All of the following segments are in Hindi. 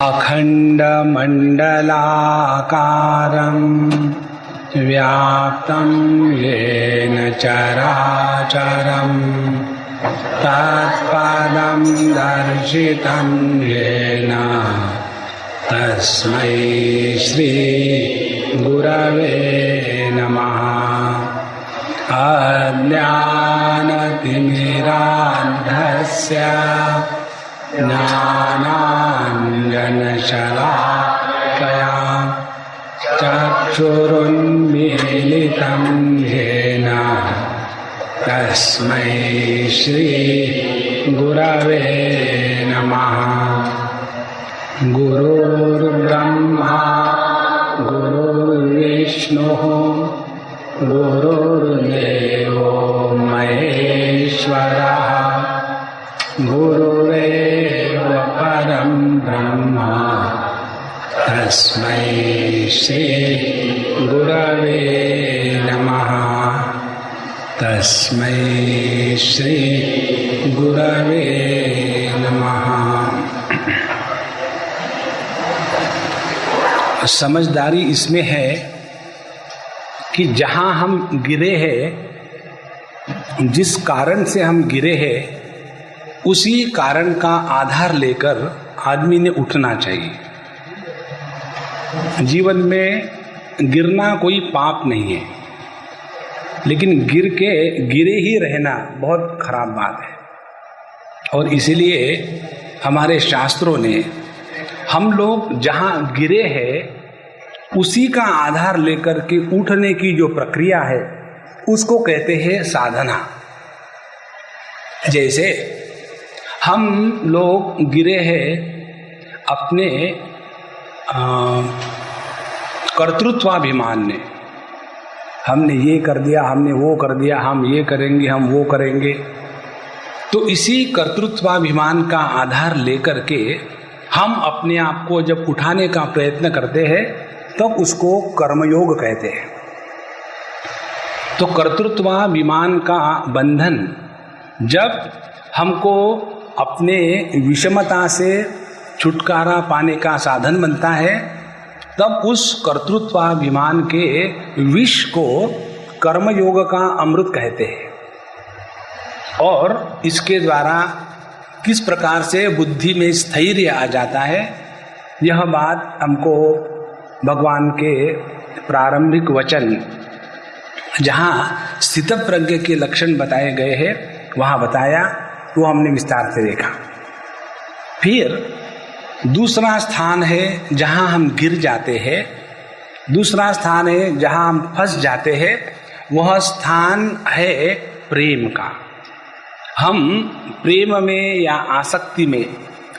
अखण्डमण्डलाकारं व्याप्तं येन चराचरं तत्पदं दर्शितं येन तस्मै श्री गुरवे नमः। अज्ञानतिमिरान्धस्य ज्ञानाञ्जनशलाकया चक्षुरुन्मीलितं येन तस्मै श्री गुरवे नमः। गुरुर्ब्रह्मा गुरुर्विष्णुः गुरुर्देवो महेश्वरः गुरुरेव परं ब्रह्म तस्मै श्री गुरवे नमः। तस्मै श्री गुरवे नमः। समझदारी इसमें है कि जहाँ हम गिरे हैं, जिस कारण से हम गिरे हैं, उसी कारण का आधार लेकर आदमी ने उठना चाहिए। जीवन में गिरना कोई पाप नहीं है, लेकिन गिरे ही रहना बहुत खराब बात है। और इसीलिए हमारे शास्त्रों ने हम लोग जहाँ गिरे हैं उसी का आधार लेकर के उठने की जो प्रक्रिया है उसको कहते हैं साधना। जैसे हम लोग गिरे हैं अपने कर्तृत्वाभिमान ने, हमने ये कर दिया, हमने वो कर दिया, हम ये करेंगे, हम वो करेंगे। तो इसी कर्तृत्वाभिमान का आधार लेकर के हम अपने आप को जब उठाने का प्रयत्न करते हैं तब उसको कर्मयोग कहते हैं। तो कर्तृत्वाभिमान का बंधन जब हमको अपने विषमता से छुटकारा पाने का साधन बनता है, तब उस कर्तृत्वाभिमान के विष को कर्मयोग का अमृत कहते हैं। और इसके द्वारा किस प्रकार से बुद्धि में स्थैर्य आ जाता है, यह बात हमको भगवान के प्रारंभिक वचन जहाँ स्थितप्रज्ञ के लक्षण बताए गए हैं वहाँ बताया, वो हमने विस्तार से देखा। फिर दूसरा स्थान है जहाँ हम गिर जाते हैं, दूसरा स्थान है जहाँ हम फंस जाते हैं, वह स्थान है प्रेम का। हम प्रेम में या आसक्ति में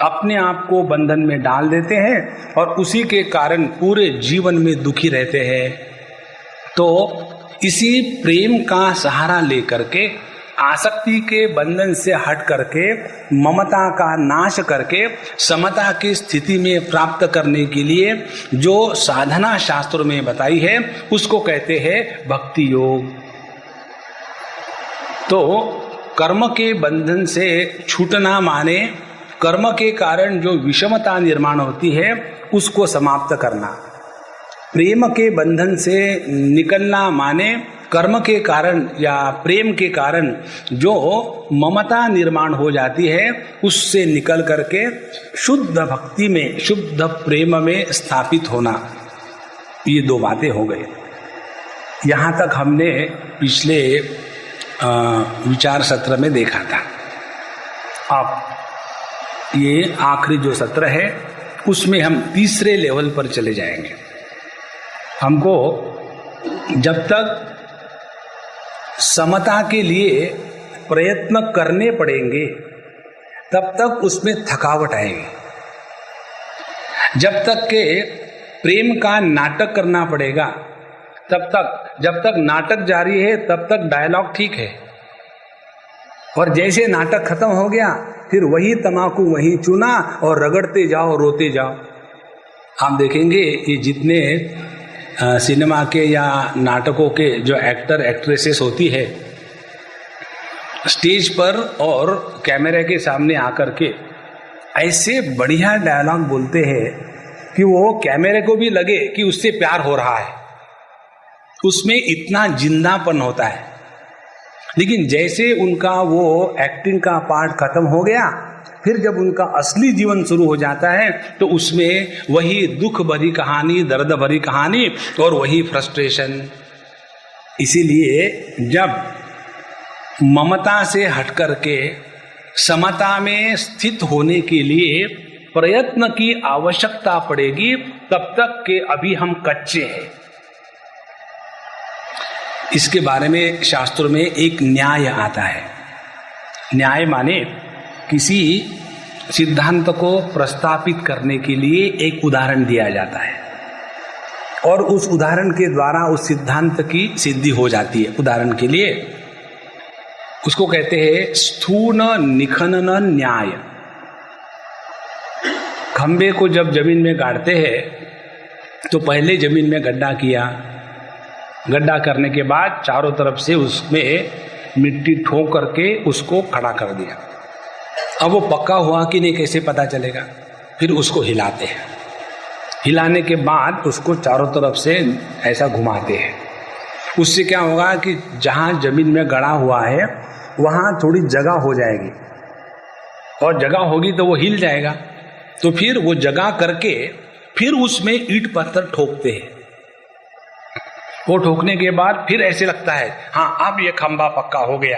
अपने आप को बंधन में डाल देते हैं और उसी के कारण पूरे जीवन में दुखी रहते हैं। तो इसी प्रेम का सहारा लेकर के, आसक्ति के बंधन से हट करके, ममता का नाश करके समता की स्थिति में प्राप्त करने के लिए जो साधना शास्त्रों में बताई है उसको कहते हैं भक्ति योग। तो कर्म के बंधन से छूटना माने कर्म के कारण जो विषमता निर्माण होती है उसको समाप्त करना। प्रेम के बंधन से निकलना माने कर्म के कारण या प्रेम के कारण जो ममता निर्माण हो जाती है उससे निकल करके शुद्ध भक्ति में, शुद्ध प्रेम में स्थापित होना। ये दो बातें हो गई। यहाँ तक हमने पिछले विचार सत्र में देखा था। अब ये आखिरी जो सत्र है उसमें हम तीसरे लेवल पर चले जाएंगे। हमको जब तक समता के लिए प्रयत्न करने पड़ेंगे तब तक उसमें थकावट आएगी। जब तक के प्रेम का नाटक करना पड़ेगा तब तक, जब तक नाटक जारी है तब तक डायलॉग ठीक है, और जैसे नाटक खत्म हो गया फिर वही तमाकू वही चूना और रगड़ते जाओ, रोते जाओ। आप देखेंगे ये जितने सिनेमा के या नाटकों के जो एक्टर एक्ट्रेसेस होती है, स्टेज पर और कैमरे के सामने आकर के ऐसे बढ़िया डायलॉग बोलते हैं कि वो कैमरे को भी लगे कि उससे प्यार हो रहा है, उसमें इतना जिंदापन होता है। लेकिन जैसे उनका वो एक्टिंग का पार्ट खत्म हो गया, फिर जब उनका असली जीवन शुरू हो जाता है तो उसमें वही दुख भरी कहानी, दर्द भरी कहानी और वही फ्रस्ट्रेशन। इसीलिए जब ममता से हट करके समता में स्थित होने के लिए प्रयत्न की आवश्यकता पड़ेगी, तब तक के अभी हम कच्चे हैं। इसके बारे में शास्त्रों में एक न्याय आता है। न्याय माने किसी सिद्धांत को प्रस्तापित करने के लिए एक उदाहरण दिया जाता है और उस उदाहरण के द्वारा उस सिद्धांत की सिद्धि हो जाती है। उदाहरण के लिए उसको कहते हैं स्थूल निखनन न्याय। खंबे को जब जमीन में गाड़ते हैं तो पहले जमीन में गड्ढा किया, गड्ढा करने के बाद चारों तरफ से उसमें मिट्टी ठोक करके उसको खड़ा कर दिया। अब वो पक्का हुआ कि नहीं कैसे पता चलेगा? फिर उसको हिलाते हैं, हिलाने के बाद उसको चारों तरफ से ऐसा घुमाते हैं। उससे क्या होगा कि जहाँ जमीन में गड़ा हुआ है वहाँ थोड़ी जगह हो जाएगी, और जगह होगी तो वो हिल जाएगा। तो फिर वो जगह करके फिर उसमें ईंट पत्थर ठोकते हैं। वो ठोकने के बाद फिर ऐसे लगता है हाँ अब ये खंबा पक्का हो गया,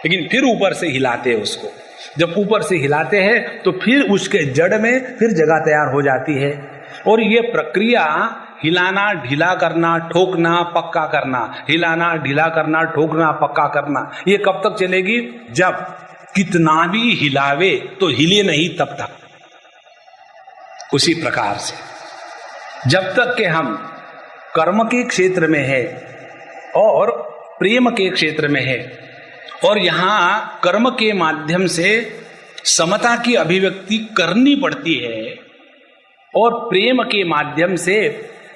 लेकिन फिर ऊपर से हिलाते हैं उसको। जब ऊपर से हिलाते हैं तो फिर उसके जड़ में फिर जगह तैयार हो जाती है। और ये प्रक्रिया हिलाना, ढीला करना, ठोकना, पक्का करना, हिलाना, ढीला करना, ठोकना, पक्का करना, ये कब तक चलेगी? जब कितना भी हिलावे तो हिले नहीं तब तक। उसी प्रकार से जब तक के हम कर्म के क्षेत्र में है और प्रेम के क्षेत्र में है, और यहाँ कर्म के माध्यम से समता की अभिव्यक्ति करनी पड़ती है और प्रेम के माध्यम से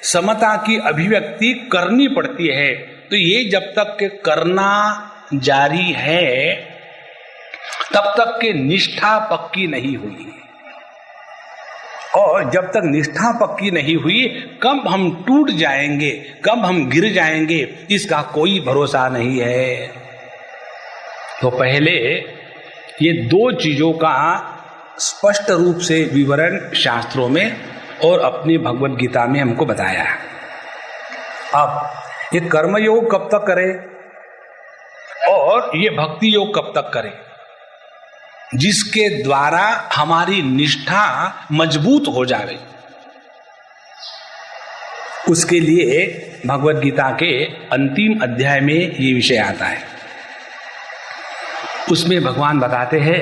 समता की अभिव्यक्ति करनी पड़ती है, तो ये जब तक के करना जारी है तब तक के निष्ठा पक्की नहीं हुई। और जब तक निष्ठा पक्की नहीं हुई, कब हम टूट जाएंगे, कब हम गिर जाएंगे, इसका कोई भरोसा नहीं है। तो पहले ये दो चीजों का स्पष्ट रूप से विवरण शास्त्रों में और अपनी भगवत गीता में हमको बताया है। अब ये कर्मयोग कब तक करें और ये भक्ति योग कब तक करें, जिसके द्वारा हमारी निष्ठा मजबूत हो जाए, उसके लिए भगवत गीता के अंतिम अध्याय में ये विषय आता है। उसमें भगवान बताते हैं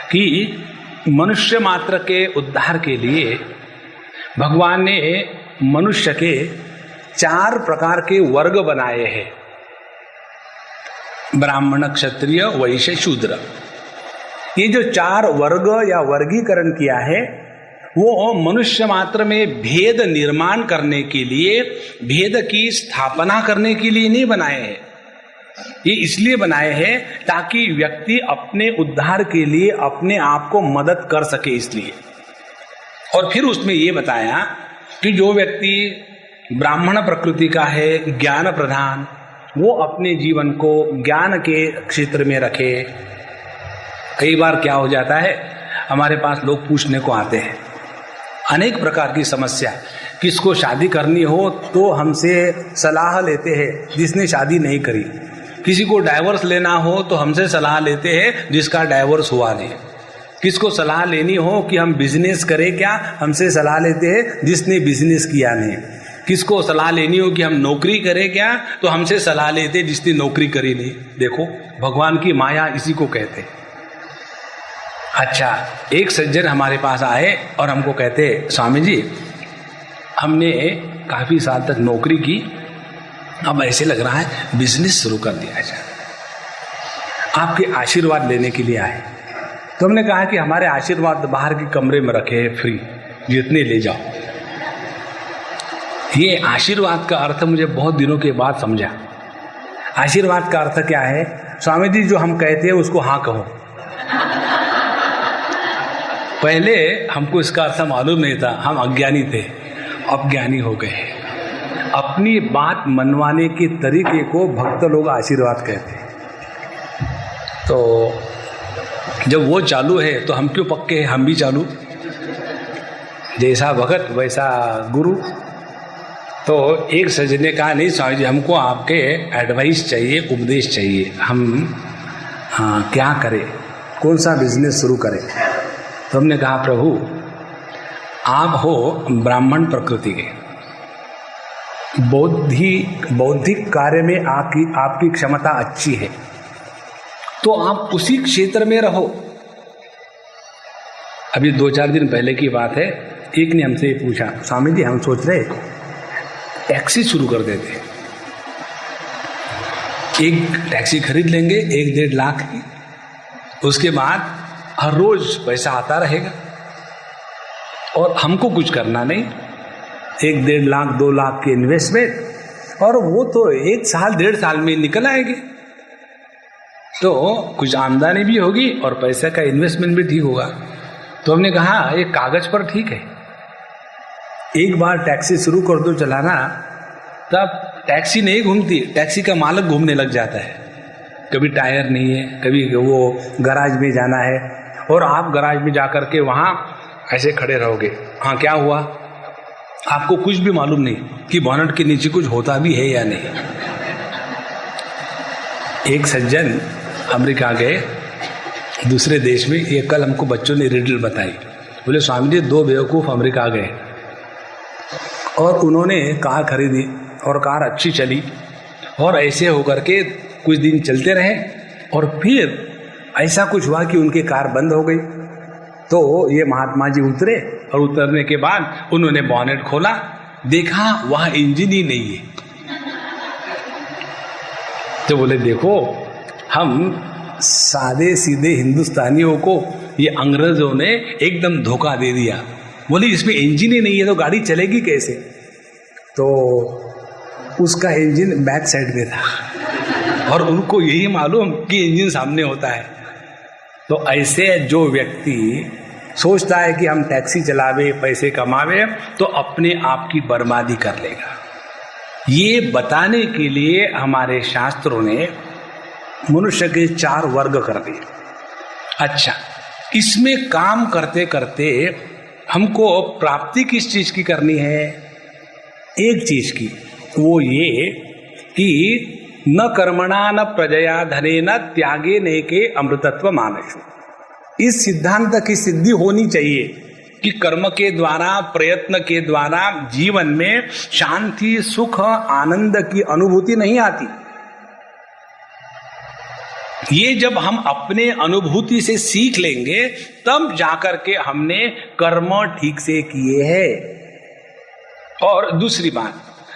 कि मनुष्य मात्र के उद्धार के लिए भगवान ने मनुष्य के 4 प्रकार के वर्ग बनाए हैं। ब्राह्मण, क्षत्रिय, वैश्य, शूद्र। ये जो 4 वर्ग या वर्गीकरण किया है वो मनुष्य मात्र में भेद निर्माण करने के लिए, भेद की स्थापना करने के लिए नहीं बनाए हैं। ये इसलिए बनाए हैं ताकि व्यक्ति अपने उद्धार के लिए अपने आप को मदद कर सके, इसलिए। और फिर उसमें ये बताया कि जो व्यक्ति ब्राह्मण प्रकृति का है, ज्ञान प्रधान, वो अपने जीवन को ज्ञान के क्षेत्र में रखे। कई बार क्या हो जाता है, हमारे पास लोग पूछने को आते हैं अनेक प्रकार की समस्या। किसको शादी करनी हो तो हमसे सलाह लेते हैं जिसने शादी नहीं करी, किसी को डाइवोर्स लेना हो तो हमसे सलाह लेते हैं जिसका डाइवोर्स हुआ नहीं, किसको सलाह लेनी हो कि हम बिजनेस करें क्या, हमसे सलाह लेते हैं जिसने बिजनेस किया नहीं, किसको सलाह लेनी हो कि हम नौकरी करें क्या, तो हमसे सलाह लेते हैं जिसने नौकरी करी नहीं। देखो भगवान की माया इसी को कहते। अच्छा, एक सज्जन हमारे पास आए और हमको कहते, स्वामी जी हमने काफ़ी साल तक नौकरी की, अब ऐसे लग रहा है बिजनेस शुरू कर दिया जाए, आपके आशीर्वाद लेने के लिए आए। तो हमने कहा कि हमारे आशीर्वाद बाहर के कमरे में रखे हैं, फ्री, जितने ले जाओ। ये आशीर्वाद का अर्थ मुझे बहुत दिनों के बाद समझा। आशीर्वाद का अर्थ क्या है? स्वामी जी जो हम कहते हैं उसको हाँ कहो। पहले हमको इसका अर्थ मालूम नहीं था, हम अज्ञानी थे, अब ज्ञानी हो गए। अपनी बात मनवाने के तरीके को भक्त लोग आशीर्वाद कहते हैं। तो जब वो चालू है तो हम क्यों पक्के हैं, हम भी चालू। जैसा भगत वैसा गुरु। तो एक सज्जन ने कहा, नहीं स्वामी जी, हमको आपके एडवाइस चाहिए, उपदेश चाहिए, हम क्या करें, कौन सा बिजनेस शुरू करें। तो हमने कहा, प्रभु आप हो ब्राह्मण प्रकृति के, बौद्धिक कार्य में आपकी क्षमता अच्छी है, तो आप उसी क्षेत्र में रहो। अभी 2-4 दिन पहले की बात है, एक ने हमसे पूछा, स्वामी जी हम सोच रहे टैक्सी शुरू कर देते, एक टैक्सी खरीद लेंगे 1-1.5 लाख की, उसके बाद हर रोज पैसा आता रहेगा और हमको कुछ करना नहीं, 1-1.5 लाख 2 लाख की इन्वेस्टमेंट, और वो तो 1 साल 1.5 साल में निकल आएंगे, तो कुछ आमदनी भी होगी और पैसे का इन्वेस्टमेंट भी ठीक होगा। तो हमने कहा ये कागज पर ठीक है, एक बार टैक्सी शुरू कर दो चलाना, तब टैक्सी नहीं घूमती, टैक्सी का मालिक घूमने लग जाता है। कभी टायर नहीं है, कभी वो गराज में जाना है, और आप गराज में जाकर के वहाँ ऐसे खड़े रहोगे, हाँ क्या हुआ, आपको कुछ भी मालूम नहीं कि बोनट के नीचे कुछ होता भी है या नहीं। एक सज्जन अमेरिका गए, दूसरे देश में, ये कल हमको बच्चों ने रिडल बताई। बोले स्वामी जी 2 बेवकूफ़ अमेरिका गए और उन्होंने कार खरीदी और कार अच्छी चली, और ऐसे होकर के कुछ दिन चलते रहे, और फिर ऐसा कुछ हुआ कि उनकी कार बंद हो गई। तो ये महात्मा जी उतरे, और उतरने के बाद उन्होंने बॉनेट खोला, देखा वहाँ इंजन ही नहीं है। तो बोले देखो, हम सादे सीधे हिंदुस्तानियों को ये अंग्रेजों ने एकदम धोखा दे दिया। बोले इसमें इंजन ही नहीं है तो गाड़ी चलेगी कैसे। तो उसका इंजन बैक साइड में था और उनको यही मालूम कि इंजन सामने होता है। तो ऐसे जो व्यक्ति सोचता है कि हम टैक्सी चलावे पैसे कमावे, तो अपने आप की बर्बादी कर लेगा। ये बताने के लिए हमारे शास्त्रों ने मनुष्य के 4 वर्ग कर दिए। अच्छा, इसमें काम करते करते हमको प्राप्ति किस चीज की करनी है? एक चीज की, वो ये कि न कर्मणा न प्रजया धने न त्यागे नेके अमृतत्व मानसु। इस सिद्धांत की सिद्धि होनी चाहिए कि कर्म के द्वारा, प्रयत्न के द्वारा जीवन में शांति, सुख, आनंद की अनुभूति नहीं आती। ये जब हम अपने अनुभूति से सीख लेंगे, तब जाकर के हमने कर्म ठीक से किए हैं। और दूसरी बात,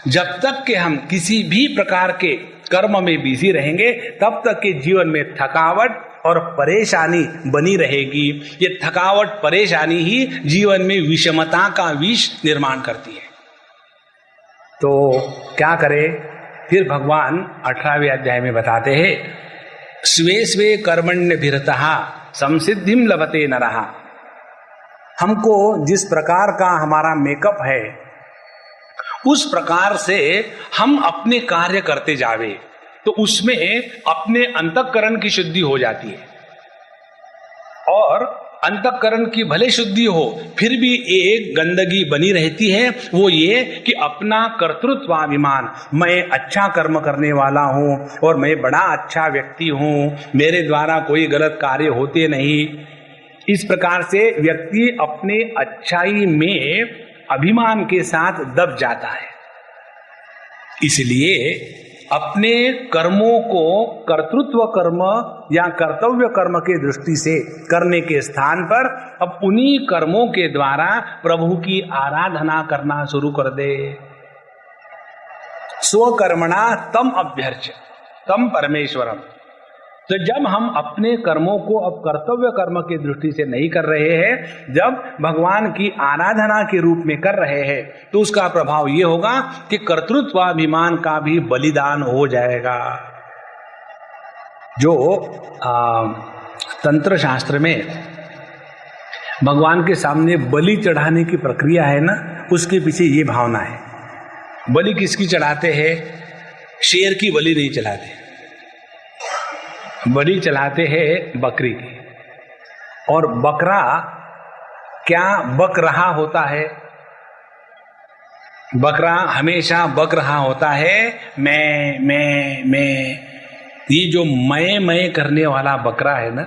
जब तक के हम किसी भी प्रकार के कर्म में बिजी रहेंगे, तब तक के जीवन में थकावट और परेशानी बनी रहेगी। ये थकावट, परेशानी ही जीवन में विषमता का विष निर्माण करती है। तो क्या करें? फिर भगवान 18वें अध्याय में बताते हैं, स्वे स्वे कर्मण्यभिरतः संसिद्धिम लभते नरः। हमको जिस प्रकार का हमारा मेकअप है, उस प्रकार से हम अपने कार्य करते जावे, तो उसमें अपने अंतःकरण की शुद्धि हो जाती है। और अंतःकरण की भले शुद्धि हो, फिर भी एक गंदगी बनी रहती है, वो ये कि अपना कर्तृत्वाभिमान, मैं अच्छा कर्म करने वाला हूँ और मैं बड़ा अच्छा व्यक्ति हूँ, मेरे द्वारा कोई गलत कार्य होते नहीं। इस प्रकार से व्यक्ति अपने अच्छाई में अभिमान के साथ दब जाता है। इसलिए अपने कर्मों को कर्तृत्व कर्म या कर्तव्य कर्म के दृष्टि से करने के स्थान पर अब उन्हीं कर्मों के द्वारा प्रभु की आराधना करना शुरू कर दे। स्वकर्मणा तम अभ्यर्च्य तम परमेश्वरम। तो जब हम अपने कर्मों को अब कर्तव्य कर्म की दृष्टि से नहीं कर रहे हैं, जब भगवान की आराधना के रूप में कर रहे हैं, तो उसका प्रभाव ये होगा कि कर्तृत्वाभिमान का भी बलिदान हो जाएगा। जो तंत्र शास्त्र में भगवान के सामने बलि चढ़ाने की प्रक्रिया है ना, उसके पीछे ये भावना है। बलि किसकी चढ़ाते हैं? शेर की बलि नहीं चढ़ाते, बलि चढ़ाते हैं बकरी की। और बकरा क्या बक रहा होता है? बकरा हमेशा बक रहा होता है, मैं। ये जो मैं करने वाला बकरा है ना,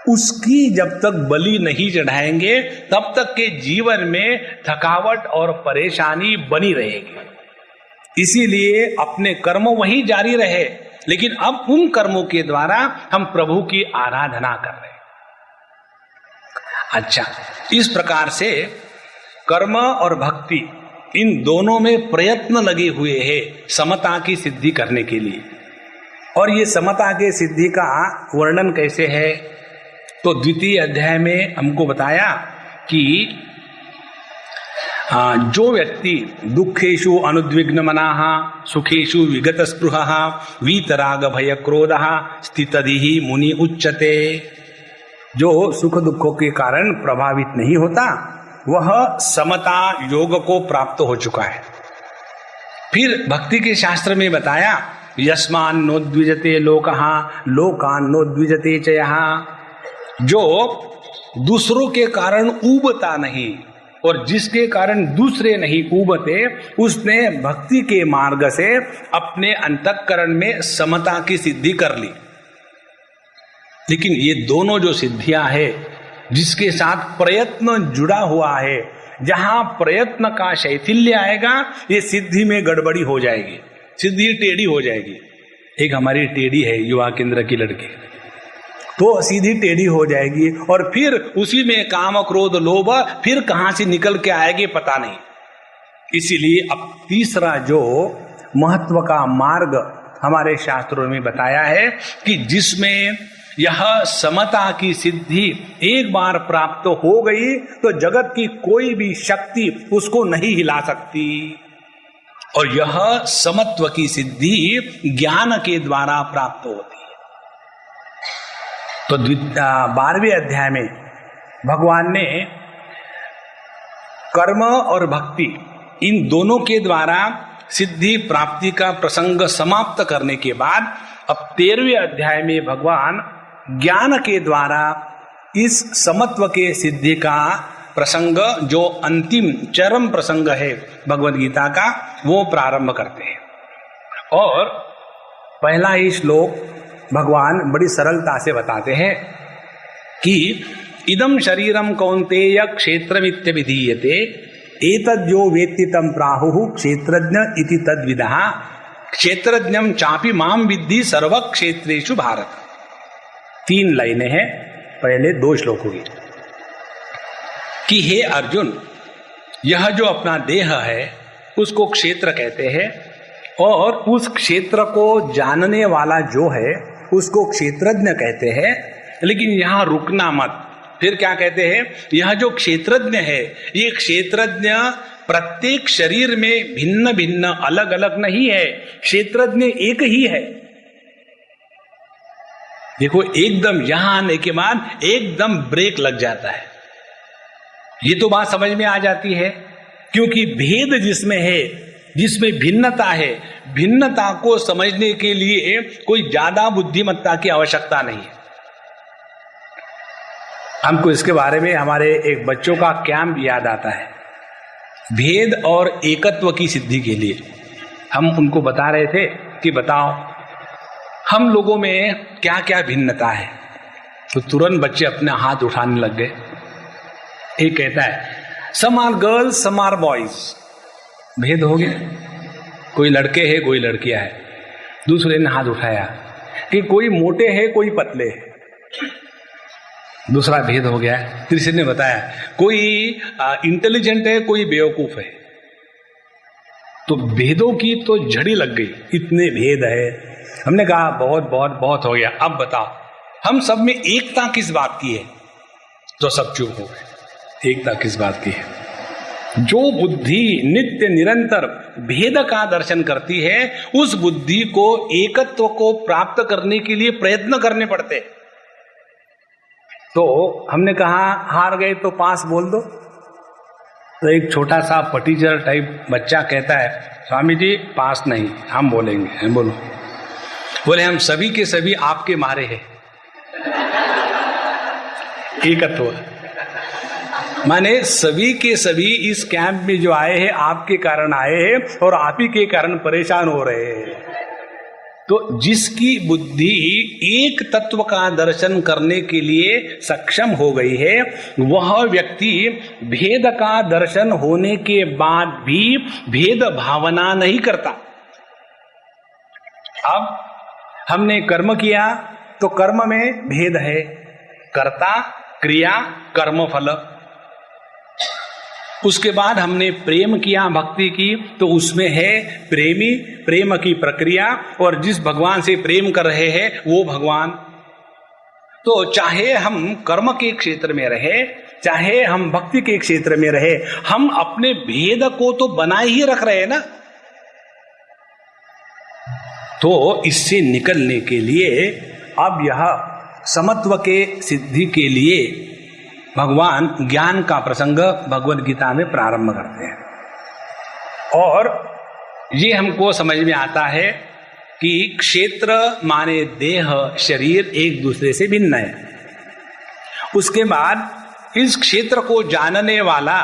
उसकी जब तक बलि नहीं चढ़ाएंगे तब तक के जीवन में थकावट और परेशानी बनी रहेगी। इसीलिए अपने कर्म वही जारी रहे, लेकिन अब उन कर्मों के द्वारा हम प्रभु की आराधना कर रहे हैं। अच्छा, इस प्रकार से कर्म और भक्ति इन दोनों में प्रयत्न लगे हुए हैं समता की सिद्धि करने के लिए। और ये समता के सिद्धि का वर्णन कैसे है? तो द्वितीय अध्याय में हमको बताया कि जो व्यक्ति दुखेषु अनुद्विग्न मनाः सुखेषु विगत स्पृहः वीतराग भय क्रोधः स्थितधिः मुनि उच्यते, जो सुख दुखों के कारण प्रभावित नहीं होता वह समता योग को प्राप्त हो चुका है। फिर भक्ति के शास्त्र में बताया यस्मान् नोद्विजते लोकः लोकान् नोद्विजते च यः, जो दूसरों के कारण ऊबता नहीं और जिसके कारण दूसरे नहीं ऊबते, उसने भक्ति के मार्ग से अपने अंतःकरण में समता की सिद्धि कर ली। लेकिन ये दोनों जो सिद्धियां है जिसके साथ प्रयत्न जुड़ा हुआ है, जहां प्रयत्न का शैथिल्य आएगा ये सिद्धि में गड़बड़ी हो जाएगी, सिद्धि टेढ़ी हो जाएगी। एक हमारी टेढ़ी है युवा केंद्र की लड़की, तो सीधी टेढ़ी हो जाएगी और फिर उसी में काम क्रोध लोभ फिर कहां से निकल के आएगी पता नहीं। इसीलिए अब तीसरा जो महत्व का मार्ग हमारे शास्त्रों में बताया है कि जिसमें यह समता की सिद्धि एक बार प्राप्त हो गई तो जगत की कोई भी शक्ति उसको नहीं हिला सकती। और यह समत्व की सिद्धि ज्ञान के द्वारा प्राप्त होती है। तो 12वें अध्याय में भगवान ने कर्म और भक्ति इन दोनों के द्वारा सिद्धि प्राप्ति का प्रसंग समाप्त करने के बाद अब 13वें अध्याय में भगवान ज्ञान के द्वारा इस समत्व के सिद्धि का प्रसंग, जो अंतिम चरम प्रसंग है भगवद गीता का, वो प्रारंभ करते हैं। और पहला ही श्लोक भगवान बड़ी सरलता से बताते हैं कि इदम शरीरम कौन्तेय क्षेत्रमित्य विधीयते एतद्यो वेत्ति तं प्राहुः क्षेत्रज्ञ इति तद्विदः क्षेत्रज्ञं चापि माम विद्धि सर्व क्षेत्रेषु भारत। 3 लाइनें हैं पहले 2 श्लोकों की कि हे अर्जुन, यह जो अपना देह है उसको क्षेत्र कहते हैं और उस क्षेत्र को जानने वाला जो है उसको क्षेत्रज्ञ कहते हैं। लेकिन यहां रुकना मत, फिर क्या कहते हैं, यह जो क्षेत्रज्ञ है ये क्षेत्रज्ञ प्रत्येक शरीर में भिन्न भिन्न अलग अलग नहीं है, क्षेत्रज्ञ एक ही है। देखो, एकदम यहां आने के बाद एकदम ब्रेक लग जाता है। ये तो बात समझ में आ जाती है क्योंकि भेद जिसमें है, जिसमें भिन्नता है, भिन्नता को समझने के लिए कोई ज्यादा बुद्धिमत्ता की आवश्यकता नहीं है। हमको इसके बारे में हमारे एक बच्चों का कैंप याद आता है। भेद और एकत्व की सिद्धि के लिए हम उनको बता रहे थे कि बताओ हम लोगों में क्या क्या भिन्नता है। तो तुरंत बच्चे अपने हाथ उठाने लग गए। एक कहता है some are girls some are boys, भेद हो गया, कोई लड़के हैं कोई लड़कियां हैं। दूसरे ने हाथ उठाया कि कोई मोटे हैं कोई पतले हैं, दूसरा भेद हो गया। तीसरे ने बताया कोई इंटेलिजेंट है कोई बेवकूफ है। तो भेदों की तो झड़ी लग गई, इतने भेद है। हमने कहा बहुत बहुत बहुत हो गया, अब बताओ हम सब में एकता किस बात की है? तो सब चुप हो गए। एकता किस बात की है? जो बुद्धि नित्य निरंतर भेद का दर्शन करती है उस बुद्धि को एकत्व को प्राप्त करने के लिए प्रयत्न करने पड़ते। तो हमने कहा हार गए तो पास बोल दो। तो एक छोटा सा पटीचर टाइप बच्चा कहता है, स्वामी जी पास नहीं, हम बोलेंगे। हम बोलो। बोले हम सभी के सभी आपके मारे हैं। एकत्व माने सभी के सभी इस कैंप में जो आए हैं आपके कारण आए हैं और आप ही के कारण परेशान हो रहे हैं। तो जिसकी बुद्धि एक तत्व का दर्शन करने के लिए सक्षम हो गई है, वह व्यक्ति भेद का दर्शन होने के बाद भी भेद भावना नहीं करता। अब हमने कर्म किया तो कर्म में भेद है, कर्ता क्रिया कर्म फल। उसके बाद हमने प्रेम किया, भक्ति की, तो उसमें है प्रेमी, प्रेम की प्रक्रिया, और जिस भगवान से प्रेम कर रहे हैं वो भगवान। तो चाहे हम कर्म के क्षेत्र में रहे, चाहे हम भक्ति के क्षेत्र में रहे, हम अपने भेद को तो बनाए ही रख रहे हैं ना। तो इससे निकलने के लिए अब यह समत्व के सिद्धि के लिए भगवान ज्ञान का प्रसंग भगवद गीता में प्रारंभ करते हैं। और ये हमको समझ में आता है कि क्षेत्र माने देह शरीर एक दूसरे से भिन्न है। उसके बाद इस क्षेत्र को जानने वाला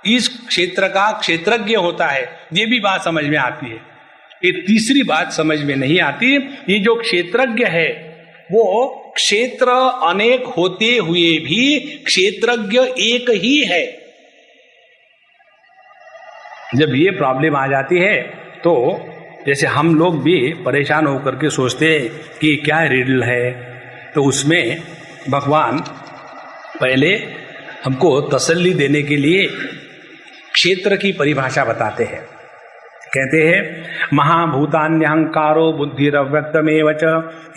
इस क्षेत्र का क्षेत्रज्ञ होता है, ये भी बात समझ में आती है। ये तीसरी बात समझ में नहीं आती, ये जो क्षेत्रज्ञ है वो क्षेत्र अनेक होते हुए भी क्षेत्रज्ञ एक ही है। जब ये प्रॉब्लम आ जाती है तो जैसे हम लोग भी परेशान होकर के सोचते हैं कि क्या रिडल है, तो उसमें भगवान पहले हमको तसल्ली देने के लिए क्षेत्र की परिभाषा बताते हैं। कहते हैं महाभूतान्यहंकारो बुद्धिरव्यक्तमेव च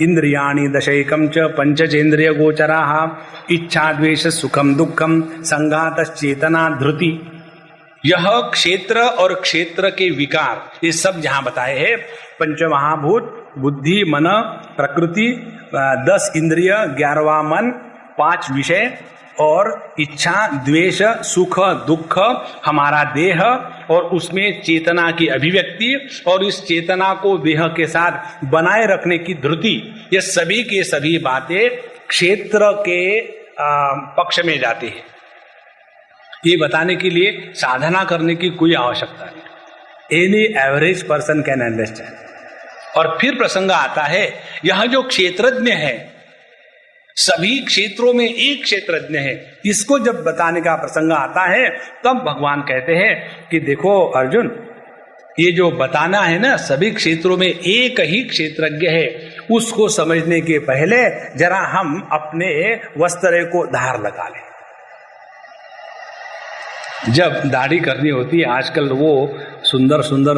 इंद्रियाणि दशैकम च पंचचेन्द्रिय गोचराः इच्छा द्वेष सुखम दुखम संघातश्चेतना धृति। यह क्षेत्र और क्षेत्र के विकार ये सब जहां बताए हैं। पंच महाभूत बुद्धि मन प्रकृति 10 इंद्रिय 11वां मन 5 विषय और इच्छा द्वेष सुख दुख हमारा देह और उसमें चेतना की अभिव्यक्ति और इस चेतना को देह के साथ बनाए रखने की धृति, ये सभी के सभी बातें क्षेत्र के पक्ष में जाती है। ये बताने के लिए साधना करने की कोई आवश्यकता नहीं, any average person can understand. और फिर प्रसंग आता है, यह जो क्षेत्रज्ञ है सभी क्षेत्रों में एक क्षेत्रज्ञ है, इसको जब बताने का प्रसंग आता है तब भगवान कहते हैं कि देखो अर्जुन, ये जो बताना है ना सभी क्षेत्रों में एक ही क्षेत्रज्ञ है, उसको समझने के पहले जरा हम अपने वस्त्र को धार लगा लें। जब दाढ़ी करनी होती है आजकल वो सुंदर सुंदर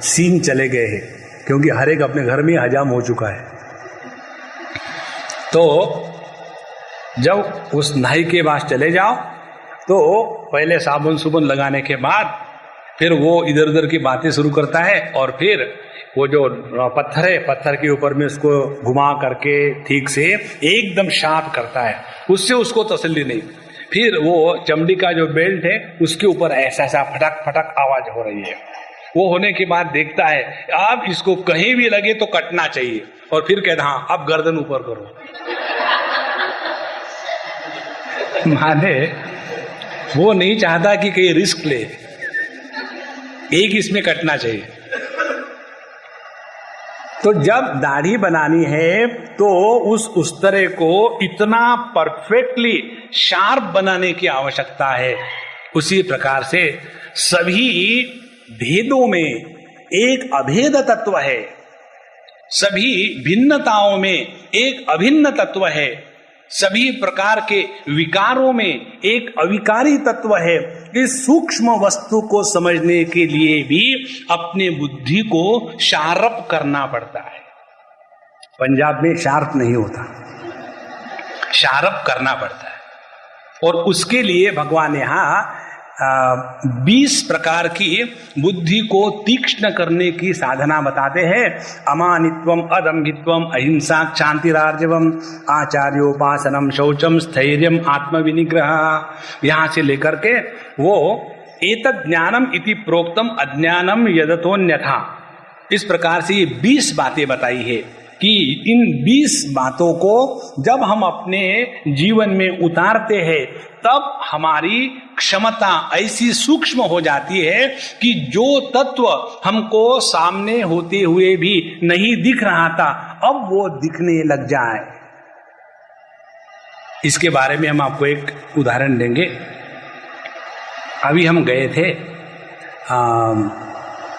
सीन चले गए हैं, क्योंकि हर एक अपने घर में हजाम हो चुका है। तो जब उस नाई के पास चले जाओ तो पहले साबुन सुबुन लगाने के बाद फिर वो इधर उधर की बातें शुरू करता है, और फिर वो जो पत्थर है पत्थर के ऊपर में उसको घुमा करके ठीक से एकदम शार्प करता है, उससे उसको तसल्ली नहीं। फिर वो चमड़ी का जो बेल्ट है उसके ऊपर ऐसा ऐसा फटक फटक आवाज हो रही है। वो होने के बाद देखता है अब इसको कहीं भी लगे तो कटना चाहिए, और फिर कहता हाँ अब गर्दन ऊपर करो। माने वो नहीं चाहता कि कहीं रिस्क ले, एक इसमें कटना चाहिए। तो जब दाढ़ी बनानी है तो उस तरह को इतना परफेक्टली शार्प बनाने की आवश्यकता है। उसी प्रकार से सभी भेदों में एक अभेद तत्व है, सभी भिन्नताओं में एक अभिन्न तत्व है, सभी प्रकार के विकारों में एक अविकारी तत्व है। इस सूक्ष्म वस्तु को समझने के लिए भी अपने बुद्धि को शार्प करना पड़ता है। पंजाब में शार्प नहीं होता, शार्प करना पड़ता है। और उसके लिए भगवान यहाँ 20 प्रकार की बुद्धि को तीक्ष्ण करने की साधना बताते हैं। अमानित्वम, अदम्भित्वम, अहिंसा, क्षांतिरार्जवम, आचार्योपासनम, शौचम, स्थैर्यम, आत्मविनिग्रह, यहां से लेकर के वो एतद् ज्ञानम इति प्रोक्तम अज्ञानम यदतोन्यथा, इस प्रकार से ये 20 बातें बताई है कि इन 20 बातों को जब हम अपने जीवन में उतारते हैं तब हमारी क्षमता ऐसी सूक्ष्म हो जाती है कि जो तत्व हमको सामने होते हुए भी नहीं दिख रहा था अब वो दिखने लग जाए। इसके बारे में हम आपको एक उदाहरण देंगे। अभी हम गए थे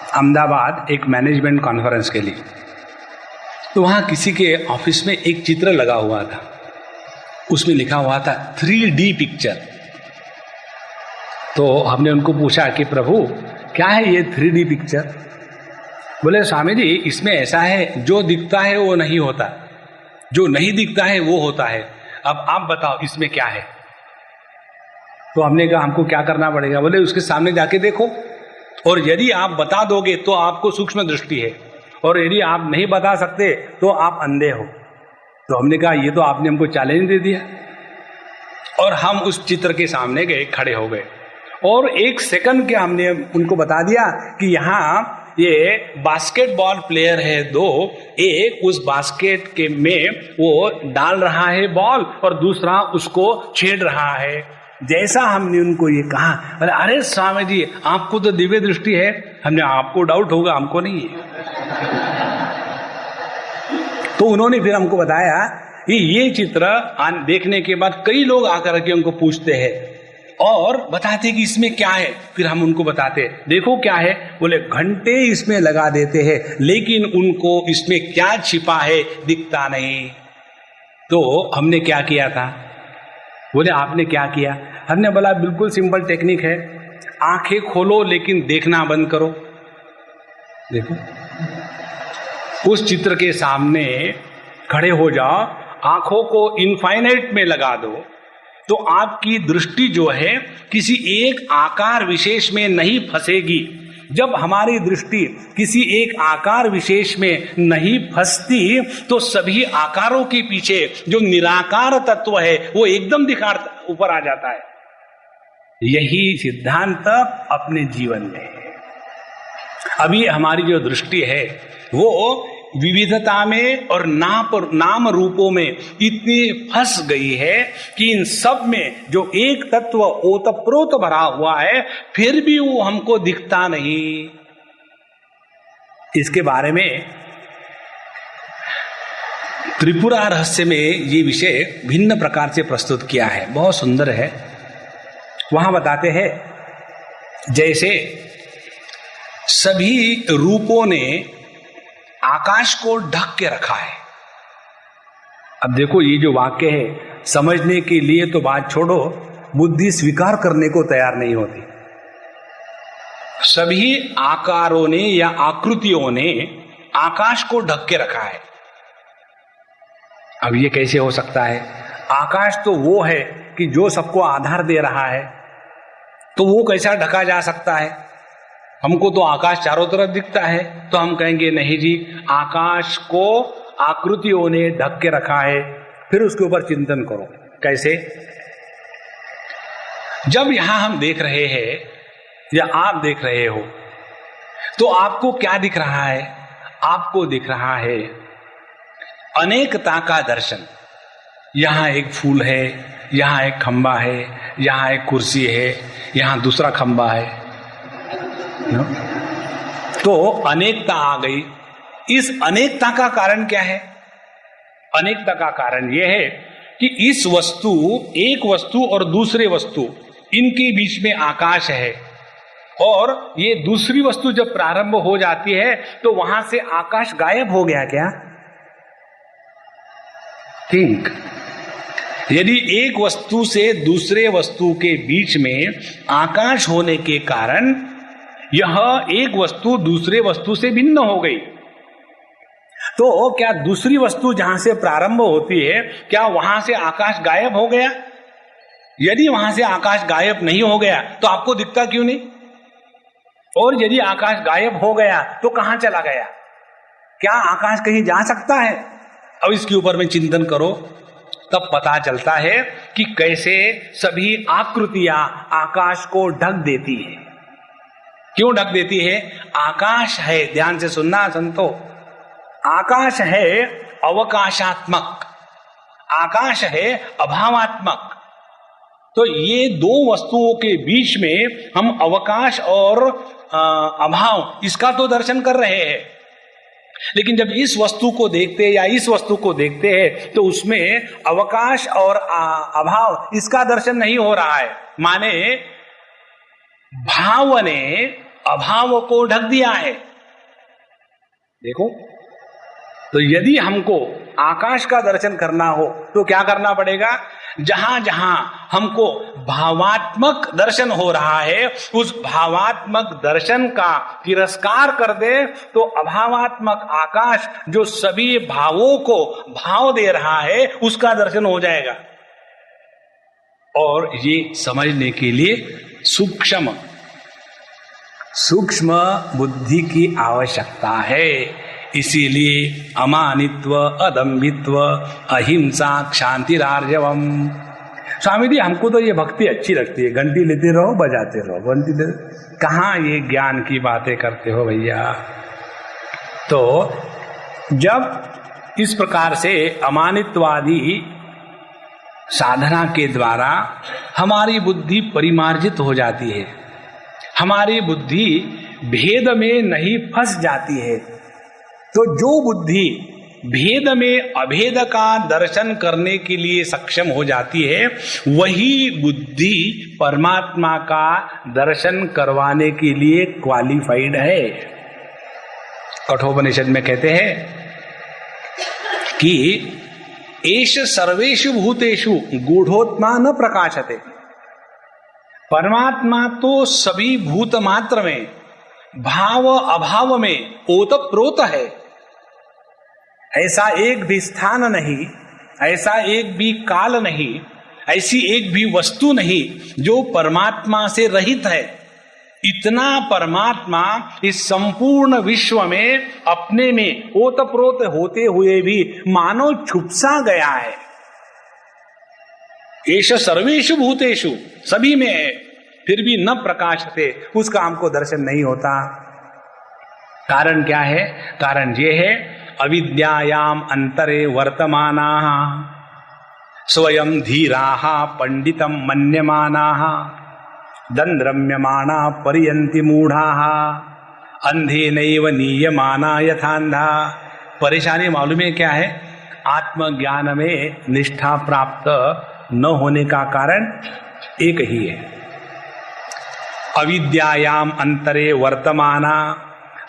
अहमदाबाद एक मैनेजमेंट कॉन्फ्रेंस के लिए, तो वहां किसी के ऑफिस में एक चित्र लगा हुआ था, उसमें लिखा हुआ था 3D पिक्चर। तो हमने उनको पूछा कि प्रभु क्या है ये 3D पिक्चर? बोले स्वामी जी इसमें ऐसा है जो दिखता है वो नहीं होता, जो नहीं दिखता है वो होता है। अब आप बताओ इसमें क्या है? तो हमने कहा हमको क्या करना पड़ेगा? बोले उसके सामने जाके देखो, और यदि आप बता दोगे तो आपको सूक्ष्म दृष्टि है, और यदि आप नहीं बता सकते तो आप अंधे हो। तो हमने कहा ये तो आपने हमको चैलेंज दे दिया, और हम उस चित्र के सामने गए, खड़े हो गए, और 1 सेकंड के हमने उनको बता दिया कि यहाँ ये बास्केटबॉल प्लेयर है 2, एक उस बास्केट के में वो डाल रहा है बॉल और दूसरा उसको छेड़ रहा है। जैसा हमने उनको ये कहा, बोले अरे स्वामी जी आपको तो दिव्य दृष्टि है। हमने आपको डाउट होगा, हमको नहीं है। तो उन्होंने फिर हमको बताया कि ये चित्र देखने के बाद कई लोग आकर के उनको पूछते हैं और बताते कि इसमें क्या है। फिर हम उनको बताते देखो क्या है, बोले घंटे इसमें लगा देते हैं लेकिन उनको इसमें क्या छिपा है दिखता नहीं। तो हमने क्या किया था? बोले आपने क्या किया? हमने बोला बिल्कुल सिंपल टेक्निक है, आंखें खोलो लेकिन देखना बंद करो। देखो उस चित्र के सामने खड़े हो जाओ, आंखों को इनफाइनाइट में लगा दो, तो आपकी दृष्टि जो है किसी एक आकार विशेष में नहीं फंसेगी। जब हमारी दृष्टि किसी एक आकार विशेष में नहीं फंसती तो सभी आकारों के पीछे जो निराकार तत्व है वो एकदम दिखार ऊपर आ जाता है। यही सिद्धांत अपने जीवन में है। अभी हमारी जो दृष्टि है वो विविधता में और नाम रूपों में इतनी फंस गई है कि इन सब में जो एक तत्व ओतप्रोत भरा हुआ है फिर भी वो हमको दिखता नहीं। इसके बारे में त्रिपुरा रहस्य में ये विषय भिन्न प्रकार से प्रस्तुत किया है, बहुत सुंदर है। वहां बताते हैं जैसे सभी रूपों ने आकाश को ढक के रखा है। अब देखो ये जो वाक्य है समझने के लिए तो बात छोड़ो, बुद्धि स्वीकार करने को तैयार नहीं होती। सभी आकारों ने या आकृतियों ने आकाश को ढक के रखा है। अब ये कैसे हो सकता है? आकाश तो वो है कि जो सबको आधार दे रहा है, तो वो कैसा ढका जा सकता है? हमको तो आकाश चारों तरफ दिखता है, तो हम कहेंगे नहीं जी आकाश को आकृतियों ने ढक के रखा है। फिर उसके ऊपर चिंतन करो कैसे। जब यहां हम देख रहे हैं या आप देख रहे हो तो आपको क्या दिख रहा है? आपको दिख रहा है अनेकता का दर्शन। यहां एक फूल है, यहां एक खंबा है, यहां एक कुर्सी है, यहां दूसरा खंबा है। तो अनेकता आ गई। इस अनेकता का कारण क्या है? अनेकता का कारण यह है कि इस वस्तु, एक वस्तु और दूसरे वस्तु, इनके बीच में आकाश है, और ये दूसरी वस्तु जब प्रारंभ हो जाती है तो वहां से आकाश गायब हो गया क्या? थिंक। यदि एक वस्तु से दूसरे वस्तु के बीच में आकाश होने के कारण यह एक वस्तु दूसरे वस्तु से भिन्न हो गई, तो क्या दूसरी वस्तु जहां से प्रारंभ होती है क्या वहां से आकाश गायब हो गया? यदि वहां से आकाश गायब नहीं हो गया तो आपको दिखता क्यों नहीं? और यदि आकाश गायब हो गया तो कहां चला गया? क्या आकाश कहीं जा सकता है? अब इसके ऊपर में चिंतन करो, तब पता चलता है कि कैसे सभी आकृतियां आकाश को ढक देती है। क्यों ढक देती है? आकाश है, ध्यान से सुनना संतो, आकाश है अवकाशात्मक, आकाश है अभावात्मक। तो ये दो वस्तुओं के बीच में हम अवकाश और अभाव, इसका तो दर्शन कर रहे हैं, लेकिन जब इस वस्तु को देखते हैं या इस वस्तु को देखते हैं तो उसमें अवकाश और अभाव, इसका दर्शन नहीं हो रहा है। माने भाव ने अभाव को ढक दिया है। देखो, तो यदि हमको आकाश का दर्शन करना हो तो क्या करना पड़ेगा? जहां जहां हमको भावात्मक दर्शन हो रहा है उस भावात्मक दर्शन का तिरस्कार कर दे तो अभावात्मक आकाश जो सभी भावों को भाव दे रहा है उसका दर्शन हो जाएगा। और ये समझने के लिए सूक्ष्म बुद्धि की आवश्यकता है। इसीलिए अमानित्व, अदम्भित्व, अहिंसा, क्षांतिरार्जवम। स्वामी जी हमको तो ये भक्ति अच्छी लगती है, घंटी लेते रहो बजाते रहो, घंटी ले, कहाँ ये ज्ञान की बातें करते हो भैया। तो जब इस प्रकार से अमानित्वादी साधना के द्वारा हमारी बुद्धि परिमार्जित हो जाती है, हमारी बुद्धि भेद में नहीं फंस जाती है, तो जो बुद्धि भेद में अभेद का दर्शन करने के लिए सक्षम हो जाती है वही बुद्धि परमात्मा का दर्शन करवाने के लिए क्वालिफाइड है। कठोपनिषद में कहते हैं कि एष सर्वेषु भूतेषु गूढ़ोत्मा न प्रकाशते। परमात्मा तो सभी भूत मात्र में, भाव अभाव में ओतप्रोत है। ऐसा एक भी स्थान नहीं, ऐसा एक भी काल नहीं, ऐसी एक भी वस्तु नहीं जो परमात्मा से रहित है। इतना परमात्मा इस संपूर्ण विश्व में अपने में ओतप्रोत होते हुए भी मानो छुपसा गया है। एष सर्वेषु भूतेषु, सभी में है, फिर भी न प्रकाशते, उसका हमको दर्शन नहीं होता। कारण क्या है? कारण ये है अविद्यायाम अंतरे वर्तमानाः स्वयं धीराः पंडितम मन्यमानाः दंद्रम्यमाना पर्यन्ति मूढ़ाः अंधेनैव नीयमाना यथांधा। परेशानी मालूम है क्या है? आत्मज्ञान में निष्ठा प्राप्त न होने का कारण एक ही है, अविद्यायाम अंतरे वर्तमाना।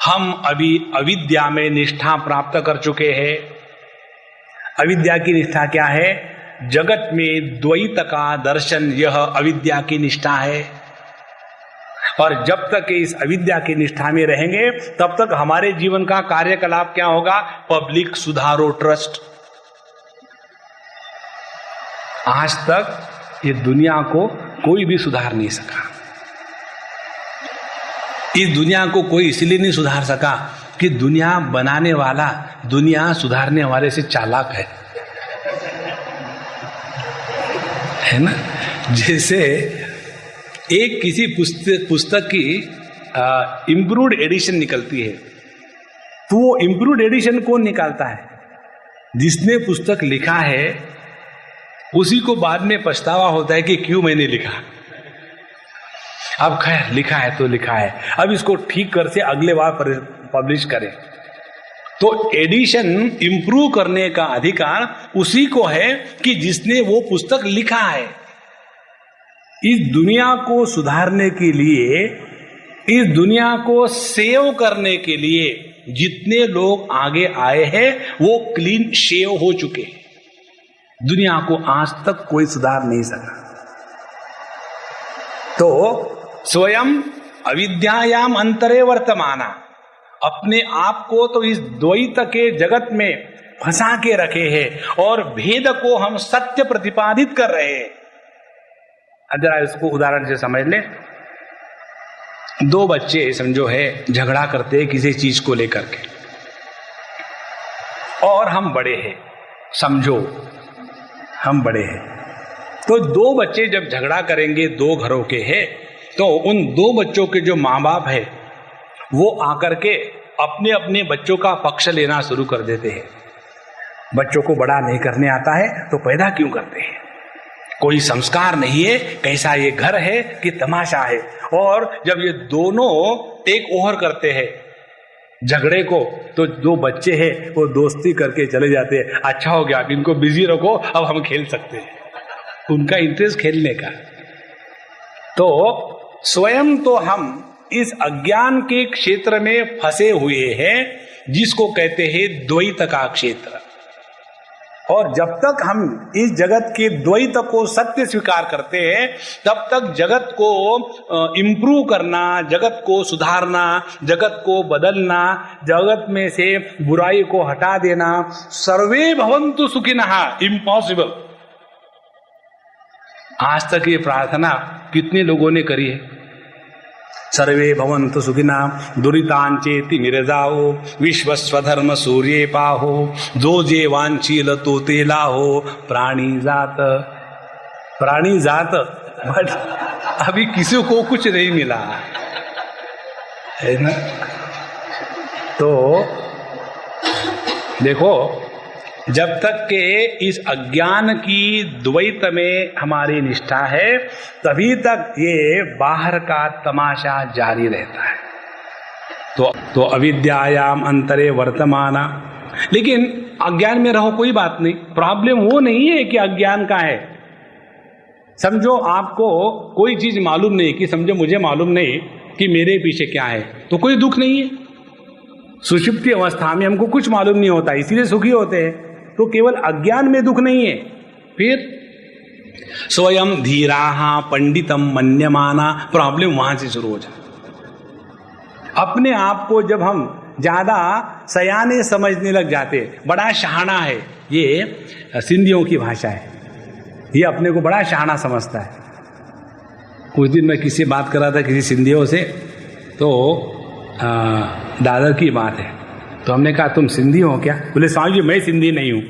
हम अभी अविद्या में निष्ठा प्राप्त कर चुके हैं। अविद्या की निष्ठा क्या है? जगत में द्वैत का दर्शन, यह अविद्या की निष्ठा है। और जब तक इस अविद्या की निष्ठा में रहेंगे तब तक हमारे जीवन का कार्यकलाप क्या होगा? पब्लिक सुधारो ट्रस्ट। आज तक ये दुनिया को कोई भी सुधार नहीं सका। इस दुनिया को कोई इसलिए नहीं सुधार सका कि दुनिया बनाने वाला दुनिया सुधारने वाले से चालाक है ना। जैसे एक किसी पुस्तक की इम्प्रूव्ड एडिशन निकलती है, तो वो इम्प्रूव्ड एडिशन कौन निकालता है? जिसने पुस्तक लिखा है उसी को बाद में पछतावा होता है कि क्यों मैंने लिखा। अब खैर लिखा है तो लिखा है, अब इसको ठीक कर से अगले बार पब्लिश करें। तो एडिशन इंप्रूव करने का अधिकार उसी को है कि जिसने वो पुस्तक लिखा है। इस दुनिया को सुधारने के लिए, इस दुनिया को सेव करने के लिए जितने लोग आगे आए हैं वो क्लीन शेव हो चुके। दुनिया को आज तक कोई सुधार नहीं सका। तो स्वयं अविद्यायाम अंतरे वर्तमाना, अपने आप को तो इस द्वैत के जगत में फंसा के रखे हैं और भेद को हम सत्य प्रतिपादित कर रहे हैं। जरा इसको उदाहरण से समझ ले। दो बच्चे समझो है झगड़ा करते हैं किसी चीज को लेकर के, और हम बड़े हैं, समझो हम बड़े हैं, तो दो बच्चे जब झगड़ा करेंगे, दो घरों के हैं, तो उन दो बच्चों के जो माँ बाप है वो आकर के अपने अपने बच्चों का पक्ष लेना शुरू कर देते हैं। बच्चों को बड़ा नहीं करने आता है तो पैदा क्यों करते हैं, कोई संस्कार नहीं है, कैसा ये घर है कि तमाशा है। और जब ये दोनों टेक ओवर करते हैं झगड़े को, तो दो बच्चे हैं वो दोस्ती करके चले जाते हैं, अच्छा हो गया, अब इनको बिजी रखो, अब हम खेल सकते हैं, उनका इंटरेस्ट खेलने का। तो स्वयं तो हम इस अज्ञान के क्षेत्र में फंसे हुए हैं जिसको कहते हैं द्वैत का क्षेत्र। और जब तक हम इस जगत के द्वैत को सत्य स्वीकार करते हैं, तब तक जगत को इम्प्रूव करना, जगत को सुधारना, जगत को बदलना, जगत में से बुराई को हटा देना, सर्वे भवन्तु सुखिनः, इम्पॉसिबल। आज तक ये प्रार्थना कितने लोगों ने करी है? सर्वे भवन्तु सुखिनः दुरितांचेति निरजाओ विश्वस्वधर्म सूर्ये पाहो जो जे वांछील तो तेलाहो प्राणी जात। बट अभी किसी को कुछ नहीं मिला है ना। तो देखो, जब तक के इस अज्ञान की द्वैत में हमारी निष्ठा है, तभी तक ये बाहर का तमाशा जारी रहता है। तो अविद्यायाम अंतरे वर्तमाना। लेकिन अज्ञान में रहो कोई बात नहीं, प्रॉब्लम वो नहीं है कि अज्ञान का है। समझो आपको कोई चीज मालूम नहीं, कि समझो मुझे मालूम नहीं कि मेरे पीछे क्या है, तो कोई दुख नहीं है। सुषुप्ति अवस्था में हमको कुछ मालूम नहीं होता, इसीलिए सुखी होते हैं। तो केवल अज्ञान में दुख नहीं है। फिर स्वयं धीराहा पंडितम मन्यमाना, प्रॉब्लम वहां से शुरू हो जाए। अपने आप को जब हम ज्यादा सयाने समझने लग जाते, बड़ा शहाना है, ये सिंधियों की भाषा है, ये अपने को बड़ा शहाना समझता है। कुछ दिन मैं किसी बात कर रहा था किसी सिंधियों से, तो दादर की बात है, तो हमने कहा तुम सिंधी हो क्या? बोले स्वामी जी मैं सिंधी नहीं हूं।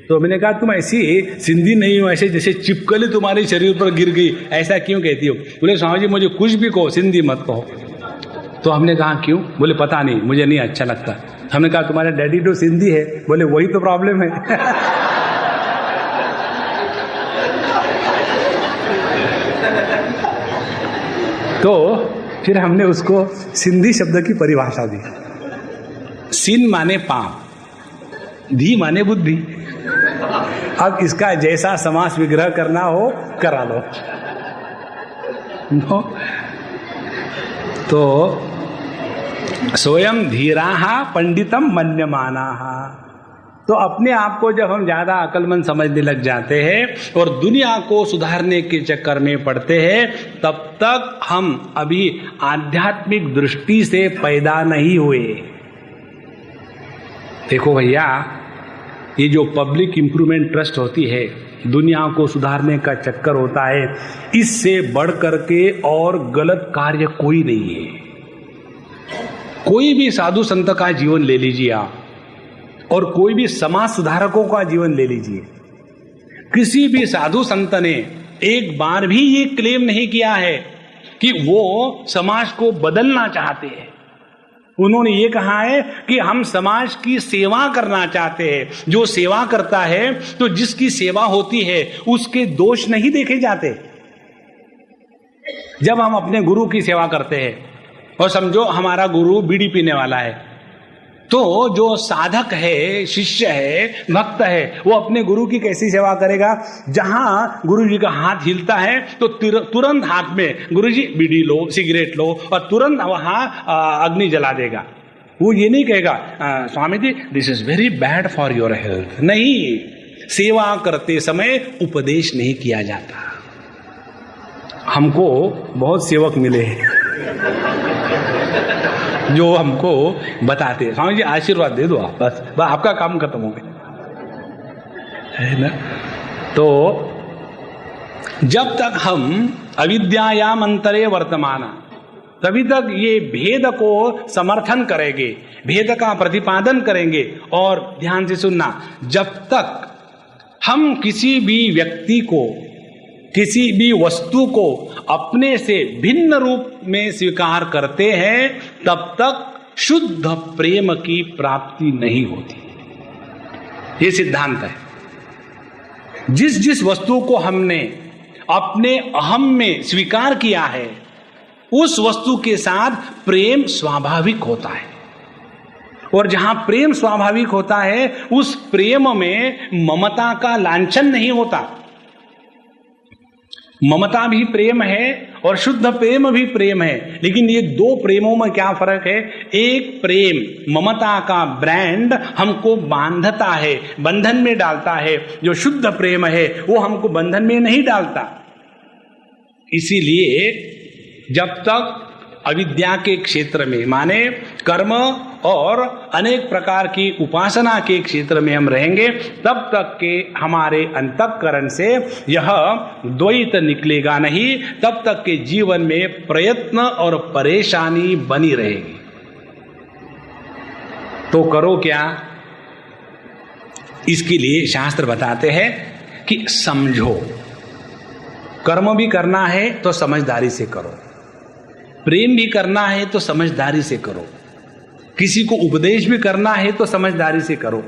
तो मैंने कहा तुम ऐसी सिंधी नहीं हो, ऐसे जैसे चिपकली तुम्हारे शरीर पर गिर गई, ऐसा क्यों कहती हो? बोले स्वामी जी मुझे कुछ भी कहो, सिंधी मत कहो। तो हमने कहा क्यों? बोले पता नहीं, मुझे नहीं अच्छा लगता। हमने कहा तुम्हारा डैडी तो सिंधी है। बोले वही तो प्रॉब्लम है। तो फिर हमने उसको सिंधी शब्द की परिभाषा दी। सिन माने पाप, धी माने बुद्धि। अब इसका जैसा समास विग्रह करना हो करा लो। तो स्वयं धीराहा पंडितम मन्यमानाहा। तो अपने आप को जब हम ज्यादा अक्लमंद समझने लग जाते हैं और दुनिया को सुधारने के चक्कर में पड़ते हैं, तब तक हम अभी आध्यात्मिक दृष्टि से पैदा नहीं हुए। देखो भैया, ये जो पब्लिक इंप्रूवमेंट ट्रस्ट होती है, दुनिया को सुधारने का चक्कर होता है, इससे बढ़ करके और गलत कार्य कोई नहीं है। कोई भी साधु संत का जीवन ले लीजिए आप, और कोई भी समाज सुधारकों का जीवन ले लीजिए, किसी भी साधु संत ने एक बार भी ये क्लेम नहीं किया है कि वो समाज को बदलना चाहते हैं। उन्होंने ये कहा है कि हम समाज की सेवा करना चाहते हैं। जो सेवा करता है, तो जिसकी सेवा होती है उसके दोष नहीं देखे जाते। जब हम अपने गुरु की सेवा करते हैं, और समझो हमारा गुरु बीड़ी पीने वाला है, तो जो साधक है, शिष्य है, भक्त है, वो अपने गुरु की कैसी सेवा करेगा? जहां गुरु जी का हाथ हिलता है तो तुरंत हाथ में गुरु जी बीड़ी लो, सिगरेट लो, और तुरंत वहां अग्नि जला देगा। वो ये नहीं कहेगा Swami ji this is very bad for your health. नहीं, सेवा करते समय उपदेश नहीं किया जाता। हमको बहुत सेवक मिले हैं जो हमको बताते हैं, स्वामी जी आशीर्वाद दे दो आप, बस आपका काम खत्म हो गया, है ना। तो जब तक हम अविद्यायाम अंतरे वर्तमान, तभी तक ये भेद को समर्थन करेंगे, भेद का प्रतिपादन करेंगे। और ध्यान से सुनना, जब तक हम किसी भी व्यक्ति को, किसी भी वस्तु को अपने से भिन्न रूप में स्वीकार करते हैं, तब तक शुद्ध प्रेम की प्राप्ति नहीं होती। ये सिद्धांत है। जिस जिस वस्तु को हमने अपने अहम में स्वीकार किया है, उस वस्तु के साथ प्रेम स्वाभाविक होता है। और जहां प्रेम स्वाभाविक होता है, उस प्रेम में ममता का लांछन नहीं होता। ममता भी प्रेम है और शुद्ध प्रेम भी प्रेम है, लेकिन ये दो प्रेमों में क्या फर्क है? एक प्रेम, ममता का ब्रांड हमको बांधता है, बंधन में डालता है। जो शुद्ध प्रेम है वो हमको बंधन में नहीं डालता। इसीलिए जब तक अविद्या के क्षेत्र में, माने कर्म और अनेक प्रकार की उपासना के क्षेत्र में हम रहेंगे, तब तक के हमारे अंतःकरण से यह द्वैत निकलेगा नहीं। तब तक के जीवन में प्रयत्न और परेशानी बनी रहेगी। तो करो क्या? इसके लिए शास्त्र बताते हैं कि समझो। कर्म भी करना है तो समझदारी से करो, प्रेम भी करना है तो समझदारी से करो, किसी को उपदेश भी करना है तो समझदारी से करो,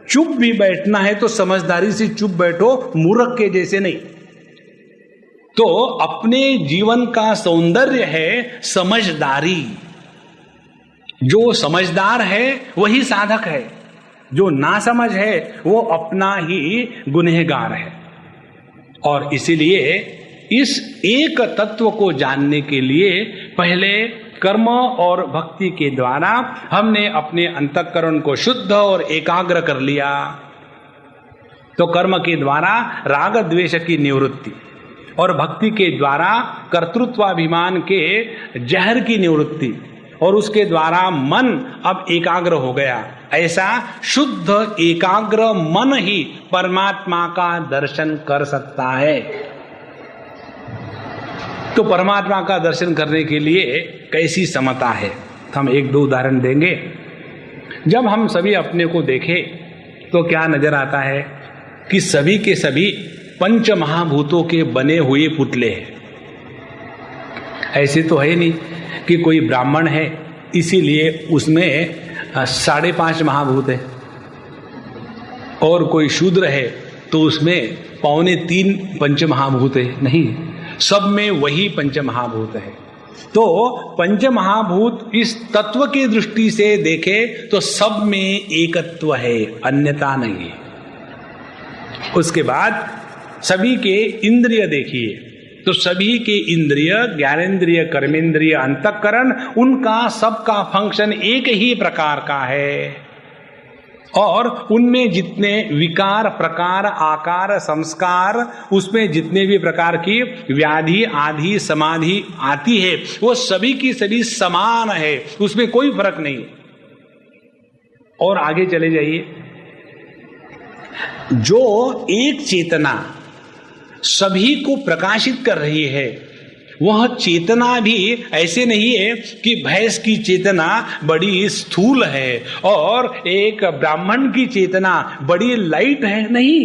चुप भी बैठना है तो समझदारी से चुप बैठो, मूर्ख के जैसे नहीं। तो अपने जीवन का सौंदर्य है समझदारी। जो समझदार है वही साधक है, जो नासमझ है वो अपना ही गुनहगार है। और इसीलिए इस एक तत्व को जानने के लिए पहले कर्म और भक्ति के द्वारा हमने अपने अंतःकरण को शुद्ध और एकाग्र कर लिया। तो कर्म के द्वारा राग द्वेष की निवृत्ति और भक्ति के द्वारा कर्तृत्वाभिमान के जहर की निवृत्ति, और उसके द्वारा मन अब एकाग्र हो गया। ऐसा शुद्ध एकाग्र मन ही परमात्मा का दर्शन कर सकता है। तो परमात्मा का दर्शन करने के लिए कैसी समता है, हम एक दो उदाहरण देंगे। जब हम सभी अपने को देखें तो क्या नजर आता है कि सभी के सभी पंच महाभूतों के बने हुए पुतले हैं। ऐसे तो है नहीं कि कोई ब्राह्मण है इसीलिए उसमें 5.5 महाभूत है, और कोई शूद्र है तो उसमें 3.25 पंच महाभूत है। नहीं, सब में वही पंच महाभूत है। तो पंच महाभूत इस तत्व की दृष्टि से देखे तो सब में एकत्व है, अन्यता नहीं है। उसके बाद सभी के इंद्रिय देखिए, तो सभी के इंद्रिय, ज्ञानेन्द्रिय, कर्मेंद्रिय, अंतःकरण, उनका सबका फंक्शन एक ही प्रकार का है। और उनमें जितने विकार, प्रकार, आकार, संस्कार, उसमें जितने भी प्रकार की व्याधि आदि समाधि आती है, वो सभी की सभी समान है, उसमें कोई फर्क नहीं। और आगे चले जाइए, जो एक चेतना सभी को प्रकाशित कर रही है, वह चेतना भी ऐसे नहीं है कि भैंस की चेतना बड़ी स्थूल है और एक ब्राह्मण की चेतना बड़ी लाइट है। नहीं,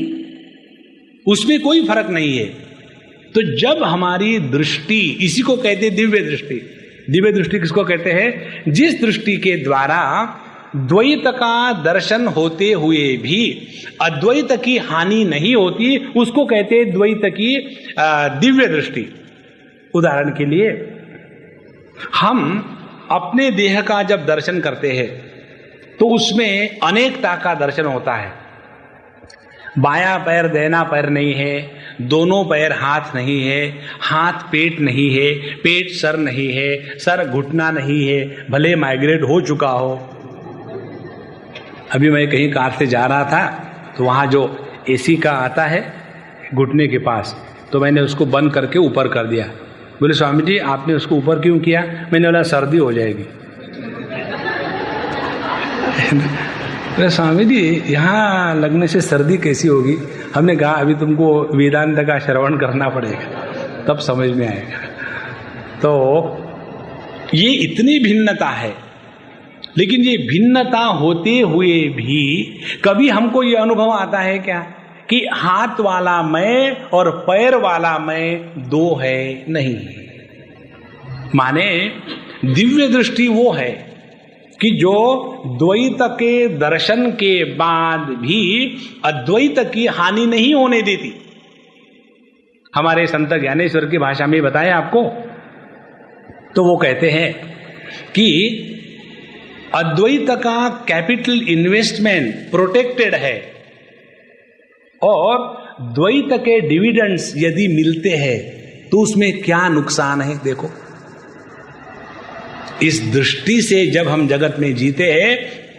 उसमें कोई फर्क नहीं है। तो जब हमारी दृष्टि, इसी को कहते हैं दिव्य दृष्टि। दिव्य दृष्टि किसको कहते हैं? जिस दृष्टि के द्वारा द्वैत का दर्शन होते हुए भी अद्वैत की हानि नहीं होती, उसको कहते हैं द्वैत की दिव्य दृष्टि। उदाहरण के लिए, हम अपने देह का जब दर्शन करते हैं तो उसमें अनेकता का दर्शन होता है। बायां पैर दाहिना पैर नहीं है, दोनों पैर हाथ नहीं है, हाथ पेट नहीं है, पेट सर नहीं है, सर घुटना नहीं है, भले माइग्रेट हो चुका हो। अभी मैं कहीं कार से जा रहा था तो वहाँ जो एसी का आता है घुटने के पास, तो मैंने उसको बंद करके ऊपर कर दिया। बोले स्वामी जी आपने उसको ऊपर क्यों किया? मैंने बोला सर्दी हो जाएगी। अरे स्वामी जी, यहाँ लगने से सर्दी कैसी होगी? हमने कहा अभी तुमको वेदांत का श्रवण करना पड़ेगा, तब समझ में आएगा। तो ये इतनी भिन्नता है, लेकिन ये भिन्नता होते हुए भी कभी हमको ये अनुभव आता है क्या कि हाथ वाला मैं और पैर वाला मैं दो है? नहीं। माने दिव्य दृष्टि वो है कि जो द्वैत के दर्शन के बाद भी अद्वैत की हानि नहीं होने देती। हमारे संत ज्ञानेश्वर की भाषा में बताएं आपको, तो वो कहते हैं कि अद्वैत का कैपिटल इन्वेस्टमेंट प्रोटेक्टेड है और द्वैत के डिविडेंड्स यदि मिलते हैं तो उसमें क्या नुकसान है? देखो, इस दृष्टि से जब हम जगत में जीते हैं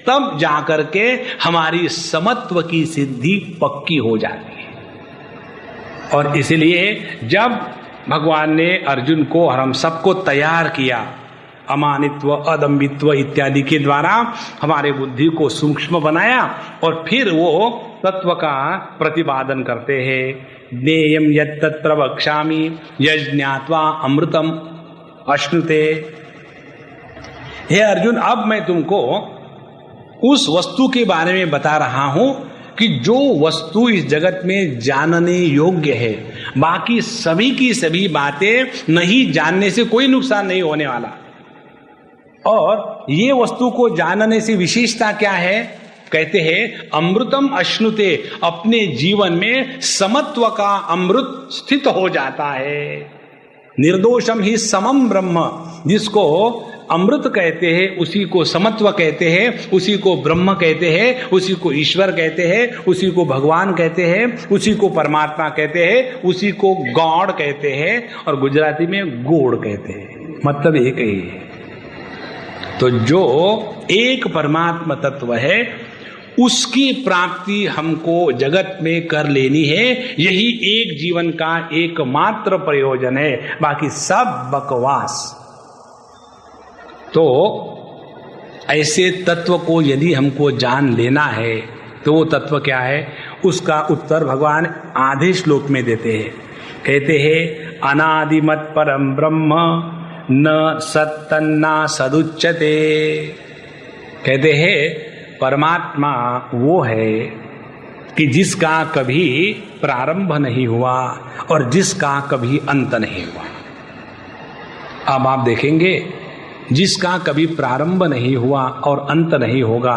तब जाकर के हमारी समत्व की सिद्धि पक्की हो जाती है। और इसलिए जब भगवान ने अर्जुन को और हम सबको तैयार किया, अमानित्व, अदम्बित्व इत्यादि के द्वारा हमारे बुद्धि को सूक्ष्म बनाया और फिर वो तत्व का प्रतिपादन करते हैं। ज्ञेयं यत्तत् प्रवक्ष्यामि यज्ञात्वा अमृतम अश्नुते। हे अर्जुन, अब मैं तुमको उस वस्तु के बारे में बता रहा हूं कि जो वस्तु इस जगत में जानने योग्य है। बाकी सभी की सभी बातें नहीं जानने से कोई नुकसान नहीं होने वाला। और ये वस्तु को जानने से विशेषता क्या है? कहते हैं अमृतम अश्नुते, अपने जीवन में समत्व का अमृत स्थित हो जाता है। निर्दोषम ही समम ब्रह्म, जिसको अमृत कहते हैं उसी को समत्व कहते हैं, उसी को ब्रह्म कहते हैं, उसी को ईश्वर कहते हैं, उसी को भगवान कहते हैं, उसी को परमात्मा कहते हैं, उसी को गॉड कहते हैं और गुजराती में गोड़ कहते हैं। मतलब एक ही है। तो जो एक परमात्मा तत्व है उसकी प्राप्ति हमको जगत में कर लेनी है। यही एक जीवन का एकमात्र प्रयोजन है, बाकी सब बकवास। तो ऐसे तत्व को यदि हमको जान लेना है तो वो तत्व क्या है? उसका उत्तर भगवान आधे श्लोक में देते हैं। कहते हैं अनादिमत परम ब्रह्म न सत्तन्ना सदुच्यते। कहते हैं परमात्मा वो है कि जिसका कभी प्रारंभ नहीं हुआ और जिसका कभी अंत नहीं हुआ। अब आप देखेंगे, जिसका कभी प्रारंभ नहीं हुआ और अंत नहीं होगा,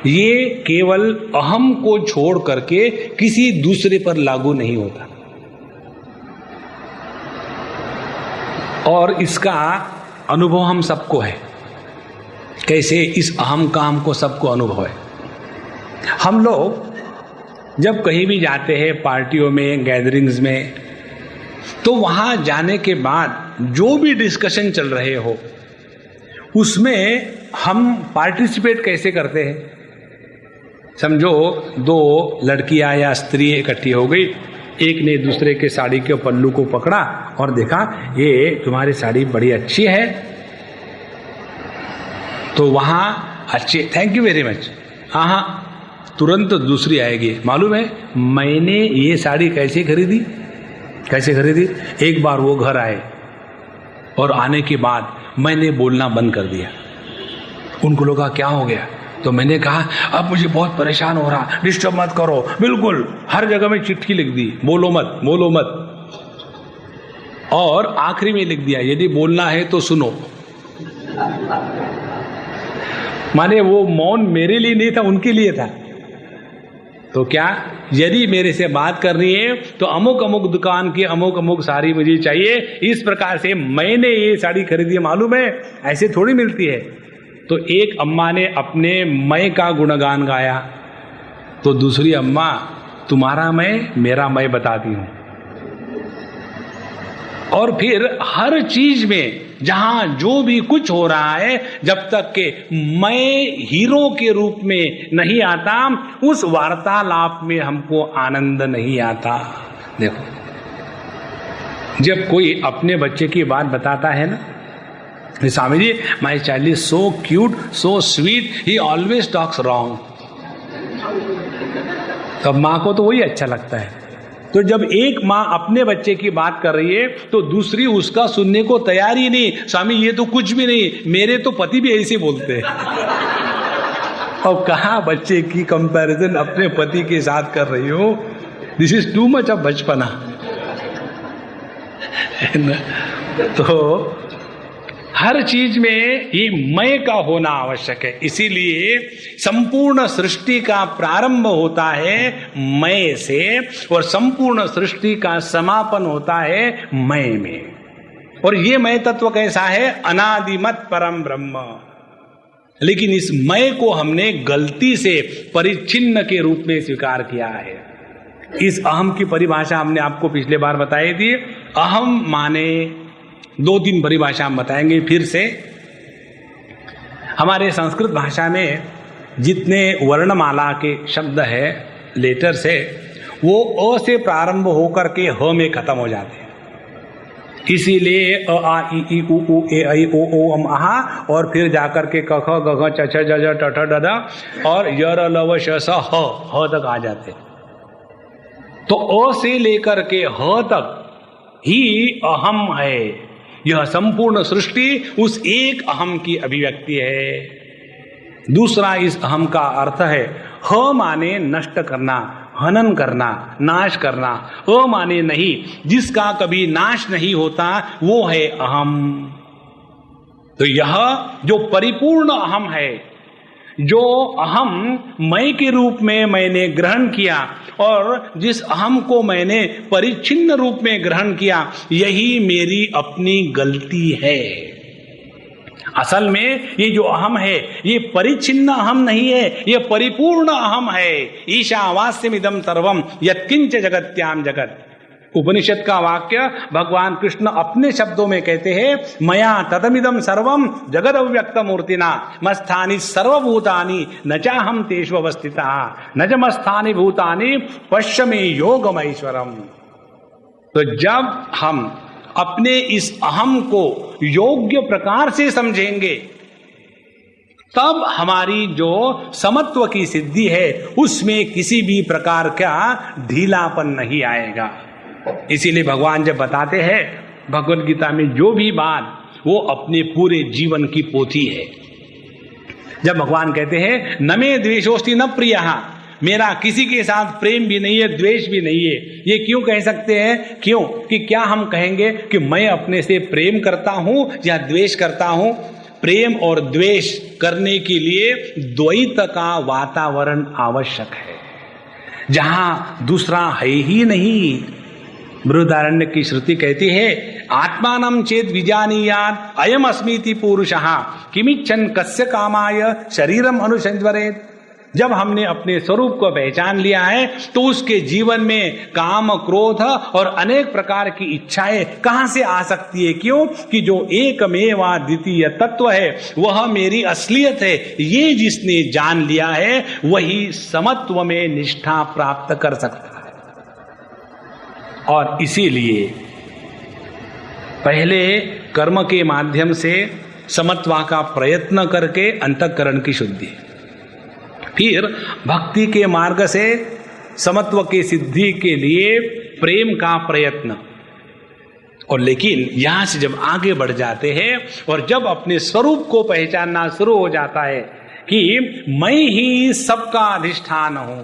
ये केवल अहम को छोड़ करके किसी दूसरे पर लागू नहीं होता। और इसका अनुभव हम सबको है। कैसे? इस अहम का हमको सबको अनुभव है। हम लोग जब कहीं भी जाते हैं, पार्टियों में, गैदरिंग्स में, तो वहां जाने के बाद जो भी डिस्कशन चल रहे हो उसमें हम पार्टिसिपेट कैसे करते हैं? समझो दो लड़कियां या स्त्री इकट्ठी हो गई, एक ने दूसरे के साड़ी के पल्लू को पकड़ा और देखा ये तुम्हारी साड़ी बड़ी अच्छी है, तो वहां अच्छी, थैंक यू वेरी मच। हाँ, तुरंत दूसरी आएगी, मालूम है मैंने ये साड़ी कैसे खरीदी? कैसे खरीदी? एक बार वो घर आए और आने के बाद मैंने बोलना बंद कर दिया। उनको लगा क्या हो गया? तो मैंने कहा अब मुझे बहुत परेशान हो रहा, डिस्टर्ब मत करो, बिल्कुल हर जगह में चिट्ठी लिख दी, बोलो मत, बोलो मत। और आखिरी में लिख दिया यदि बोलना है तो सुनो। माने वो मौन मेरे लिए नहीं था, उनके लिए था। तो क्या, यदि मेरे से बात करनी है तो अमुक अमुक दुकान की अमुक अमुक साड़ी मुझे चाहिए, इस प्रकार से मैंने ये साड़ी खरीदी है, मालूम है ऐसे थोड़ी मिलती है। तो एक अम्मा ने अपने मैं का गुणगान गाया, तो दूसरी अम्मा तुम्हारा मैं मेरा मैं बताती हूं। और फिर हर चीज में जहां जो भी कुछ हो रहा है, जब तक के मैं हीरो के रूप में नहीं आता, उस वार्तालाप में हमको आनंद नहीं आता। देखो, जब कोई अपने बच्चे की बात बताता है ना, Swami ji my child is so cute, so sweet, he always talks wrong. तो अब माँ को तो वही अच्छा लगता है। तो जब एक माँ अपने बच्चे की बात कर रही है तो दूसरी उसका सुनने को तैयार ही नहीं। स्वामी ये तो कुछ भी नहीं, मेरे तो पति भी ऐसे बोलते हैं। अब कहाँ बच्चे की कंपैरिजन अपने पति के साथ कर रही हो? This is too much of बचपना। तो हर चीज में ये मैं का होना आवश्यक है। इसीलिए संपूर्ण सृष्टि का प्रारंभ होता है मैं से और संपूर्ण सृष्टि का समापन होता है मैं में। और ये मैं तत्व कैसा है? अनादिमत परम ब्रह्म। लेकिन इस मैं को हमने गलती से परिच्छिन्न के रूप में स्वीकार किया है। इस अहम की परिभाषा हमने आपको पिछले बार बताई थी। अहम माने 2-3 परिभाषा हम बताएंगे फिर से। हमारे संस्कृत भाषा में जितने वर्णमाला के शब्द है, लेटर्स है, वो अ से प्रारंभ होकर के ह में खत्म हो जाते हैं। इसीलिए अ आ इ ई उ ऊ ए ऐ ओ ओ अम आहा और फिर जाकर के क ख ग घ च छ ज झ ट ठ ड ढ और य र ल व श स ह तक आ जाते। तो अ से लेकर के ह तक ही अहम है। यह संपूर्ण सृष्टि उस एक अहम की अभिव्यक्ति है। दूसरा इस अहम का अर्थ है ह माने नष्ट करना, हनन करना, नाश करना। अ माने नहीं, जिसका कभी नाश नहीं होता वो है अहम। तो यह जो परिपूर्ण अहम है, जो अहम मैं के रूप में मैंने ग्रहण किया और जिस अहम को मैंने परिच्छिन्न रूप में ग्रहण किया, यही मेरी अपनी गलती है। असल में ये जो अहम है ये परिच्छिन्न अहम नहीं है, ये परिपूर्ण अहम है। ईशावास्यमिदं सर्वम यत्किंच जगत्याम जगत। उपनिषद का वाक्य भगवान कृष्ण अपने शब्दों में कहते हैं, मया ततमिदं सर्वम जगद अव्यक्त मूर्तिना मस्थानि सर्वभूतानि न चाहम तेषु अवस्थितः न च मस्थानि भूतानि पश्य मे योगमैश्वरम। तो जब हम अपने इस अहम को योग्य प्रकार से समझेंगे तब हमारी जो समत्व की सिद्धि है उसमें किसी भी प्रकार का ढीलापन नहीं आएगा। इसीलिए भगवान जब बताते हैं भगवद गीता में जो भी बात, वो अपने पूरे जीवन की पोथी है। जब भगवान कहते हैं न मे द्वेषोस्ति न प्रियः, मेरा किसी के साथ प्रेम भी नहीं है, द्वेष भी नहीं है। ये क्यों कह सकते हैं? क्यों कि क्या हम कहेंगे कि मैं अपने से प्रेम करता हूं या द्वेष करता हूं? प्रेम और द्वेष करने के लिए द्वैत का वातावरण आवश्यक है, जहां दूसरा है ही नहीं। बृहदारण्य की श्रुति कहती है, आत्मानं चेत विजानीयात् अयम अस्मीति पुरुषः किमिच्छन् कस्य कामाय शरीरम अनुसंवरेत्। जब हमने अपने स्वरूप को पहचान लिया है तो उसके जीवन में काम, क्रोध और अनेक प्रकार की इच्छाएं कहां से आ सकती है? क्यों कि जो एकमेवा द्वितीय तत्व है वह मेरी असलियत है। ये जिसने जान लिया है वही समत्व में निष्ठा प्राप्त कर सकता है। और इसीलिए पहले कर्म के माध्यम से समत्वा का प्रयत्न करके अंतःकरण की शुद्धि, फिर भक्ति के मार्ग से समत्व की सिद्धि के लिए प्रेम का प्रयत्न। और लेकिन यहां से जब आगे बढ़ जाते हैं और जब अपने स्वरूप को पहचानना शुरू हो जाता है कि मैं ही सबका अधिष्ठान हूं,